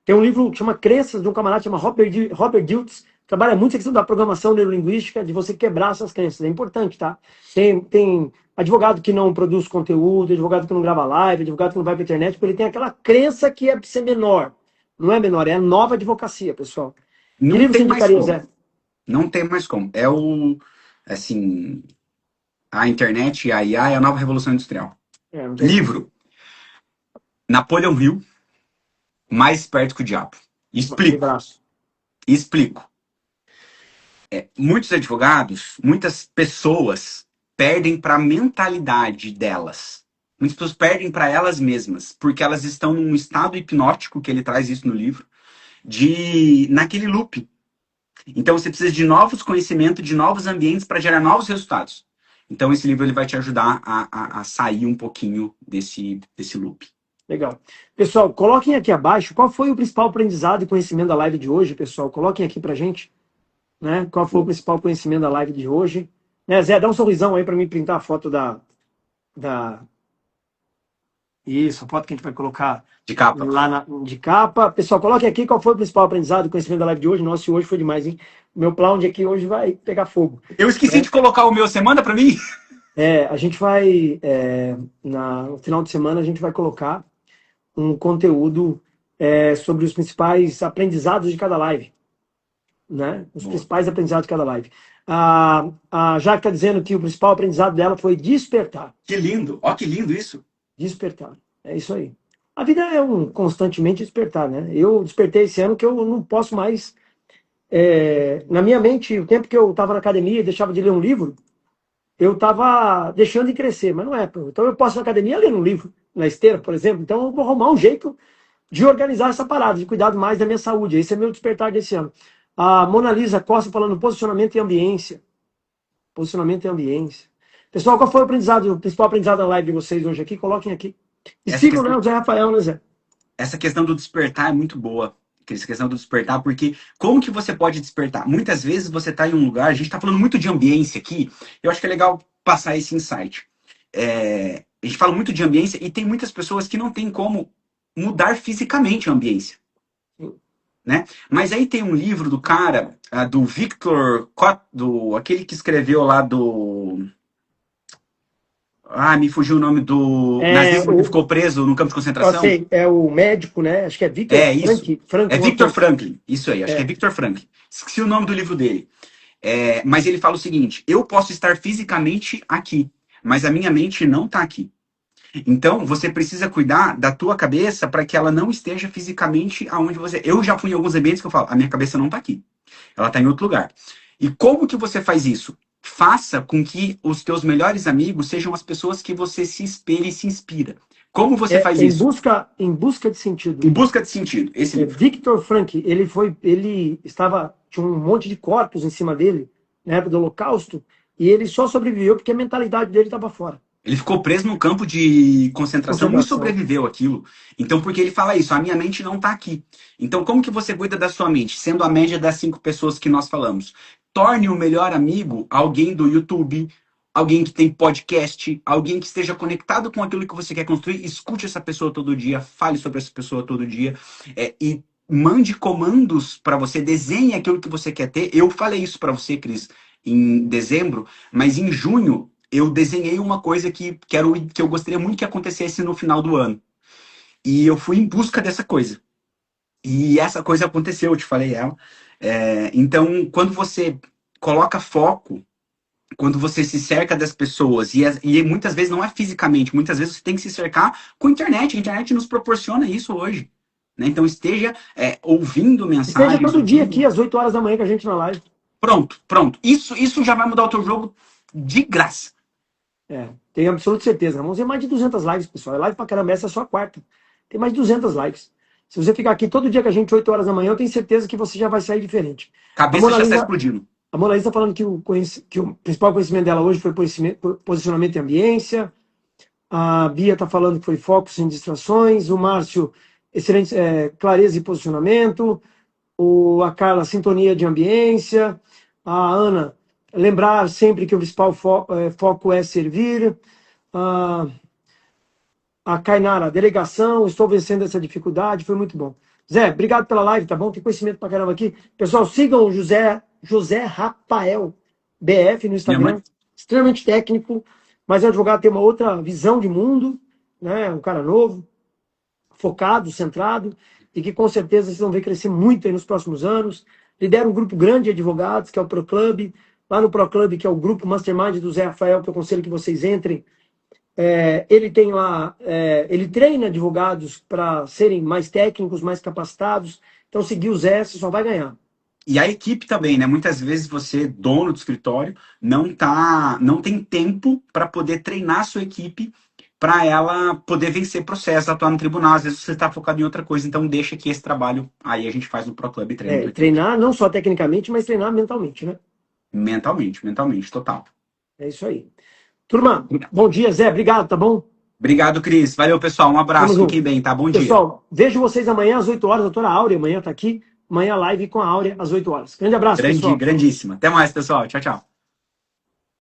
Tem um livro que chama Crenças, de um camarada que chama Robert Dilts, trabalha muito a questão da programação neurolinguística, de você quebrar essas crenças. É importante, tá? Tem advogado que não produz conteúdo, advogado que não grava live, advogado que não vai pra internet, porque ele tem aquela crença que é pra ser menor. Não é menor, é a nova advocacia, pessoal. Que Não livro você tem mais indicaria, como. Zé? Não tem mais como. Assim, a internet e a IA é a nova revolução industrial. Não tem como. Livro, Napoleão Hill, Mais Esperto que o Diabo. Explico. Livraço. Explico. Muitos advogados, muitas pessoas perdem para a mentalidade delas. Muitas pessoas perdem para elas mesmas, porque elas estão num estado hipnótico, que ele traz isso no livro, de naquele loop. Então você precisa de novos conhecimentos, de novos ambientes para gerar novos resultados. Então esse livro ele vai te ajudar a sair um pouquinho desse loop. Legal. Pessoal, coloquem aqui abaixo qual foi o principal aprendizado e conhecimento da live de hoje, pessoal. Coloquem aqui pra gente, né? Qual foi o principal conhecimento da live de hoje. Né, Zé, dá um sorrisão aí para mim printar a foto da... Isso, a foto que a gente vai colocar De capa. de capa. Pessoal, coloquem aqui qual foi o principal aprendizado e conhecimento da live de hoje. Nossa, hoje foi demais, hein? Meu Cloud aqui hoje vai pegar fogo. Eu esqueci de colocar o meu, você manda para mim? A gente vai, no final de semana, a gente vai colocar um conteúdo sobre os principais aprendizados de cada live, né? Os principais aprendizados de cada live. A Jaque está dizendo que o principal aprendizado dela foi despertar. Que lindo, ó que lindo isso. Despertar, é isso aí. A vida é um constantemente despertar, né? Eu despertei esse ano que eu não posso mais... na minha mente, o tempo que eu estava na academia e deixava de ler um livro, eu estava deixando de crescer, mas não é. Então eu posso ir na academia ler um livro, na esteira, por exemplo. Então eu vou arrumar um jeito de organizar essa parada, de cuidar mais da minha saúde. Esse é meu despertar desse ano. A Mona Lisa Costa falando posicionamento e ambiência. Posicionamento e ambiência. Pessoal, qual foi o principal aprendizado da live de vocês hoje aqui? Coloquem aqui. E sigam, né, o Zé Rafael, né, Zé? Essa questão do despertar é muito boa. Essa questão do despertar, porque como que você pode despertar? Muitas vezes você está em um lugar, a gente está falando muito de ambiência aqui, eu acho que é legal passar esse insight. A gente fala muito de ambiência e tem muitas pessoas que não tem como mudar fisicamente a ambiência. Né? Mas aí tem um livro do cara, do Victor, aquele que escreveu lá do... me fugiu o nome do nazismo que ficou preso no campo de concentração. Sei, é o médico, né? Acho que é Victor Franklin. É Victor Franklin, isso aí, acho que é Victor Franklin. Esqueci o nome do livro dele. Mas ele fala o seguinte, eu posso estar fisicamente aqui, mas a minha mente não está aqui. Então, você precisa cuidar da tua cabeça para que ela não esteja fisicamente aonde você... Eu já fui em alguns ambientes que eu falo, a minha cabeça não está aqui. Ela está em outro lugar. E como que você faz isso? Faça com que os teus melhores amigos sejam as pessoas que você se espelha e se inspira. Como você faz isso? Em busca de sentido. Em busca de sentido. Esse livro. Victor Frankl, tinha um monte de corpos em cima dele, na época do Holocausto, e ele só sobreviveu porque a mentalidade dele estava fora. Ele ficou preso num campo de concentração e sobreviveu aquilo. Então, porque ele fala isso, a minha mente não está aqui. Então, como que você cuida da sua mente? Sendo a média das 5 pessoas que nós falamos. Torne o melhor amigo alguém do YouTube, alguém que tem podcast, alguém que esteja conectado com aquilo que você quer construir. Escute essa pessoa todo dia, fale sobre essa pessoa todo dia. E mande comandos para você, desenhe aquilo que você quer ter. Eu falei isso para você, Cris, em dezembro, mas em junho eu desenhei uma coisa que eu gostaria muito que acontecesse no final do ano. E eu fui em busca dessa coisa. E essa coisa aconteceu, eu te falei ela. Então, quando você coloca foco, quando você se cerca das pessoas, e muitas vezes não é fisicamente, muitas vezes você tem que se cercar com a internet. A internet nos proporciona isso hoje. Né? Então, esteja ouvindo mensagens. Esteja todo dia aqui, às 8 horas da manhã, que a gente na live. Pronto. Isso já vai mudar o teu jogo de graça. Tenho absoluta certeza. Vamos ver mais de 200 lives, pessoal. É live pra caramba, essa é só a quarta. Tem mais de 200 lives. Se você ficar aqui todo dia com a gente, 8 horas da manhã, eu tenho certeza que você já vai sair diferente. Cabeça já está explodindo. A Mona Lisa está falando que o principal conhecimento dela hoje foi posicionamento e ambiência. A Bia está falando que foi foco sem distrações. O Márcio, excelente clareza e posicionamento. A Carla, sintonia de ambiência. A Ana, lembrar sempre que o principal foco é servir. A Kainara, delegação, estou vencendo essa dificuldade, foi muito bom. Zé, obrigado pela live, tá bom? Tem conhecimento pra caramba aqui. Pessoal, sigam o José Rafael BF no Instagram, extremamente técnico, mas é um advogado que tem uma outra visão de mundo, né? Um cara novo, focado, centrado, e que com certeza vocês vão ver crescer muito aí nos próximos anos. Lidera um grupo grande de advogados, que é o Pro Club. Lá no Pro Club, que é o grupo Mastermind do Zé Rafael, que eu aconselho que vocês entrem. Ele tem lá, ele treina advogados para serem mais técnicos, mais capacitados. Então, seguir o Zé, você só vai ganhar. E a equipe também, né? Muitas vezes você, dono do escritório, não tem tempo para poder treinar a sua equipe para ela poder vencer processo, atuar no tribunal. Às vezes você está focado em outra coisa, então deixa que esse trabalho aí a gente faz no Pro Club e treina a tua equipe. Treinar não só tecnicamente, mas treinar mentalmente, né? Mentalmente, total. É isso aí. Turma, bom dia, Zé. Obrigado, tá bom? Obrigado, Cris. Valeu, pessoal. Um Tamo abraço. Fiquem junto. bem, tá? Bom dia. Pessoal, vejo vocês amanhã às 8 horas. A doutora Áurea amanhã tá aqui. Amanhã live com a Áurea às 8 horas. Grande abraço, pessoal. Grandíssima. Até mais, pessoal. Tchau, tchau.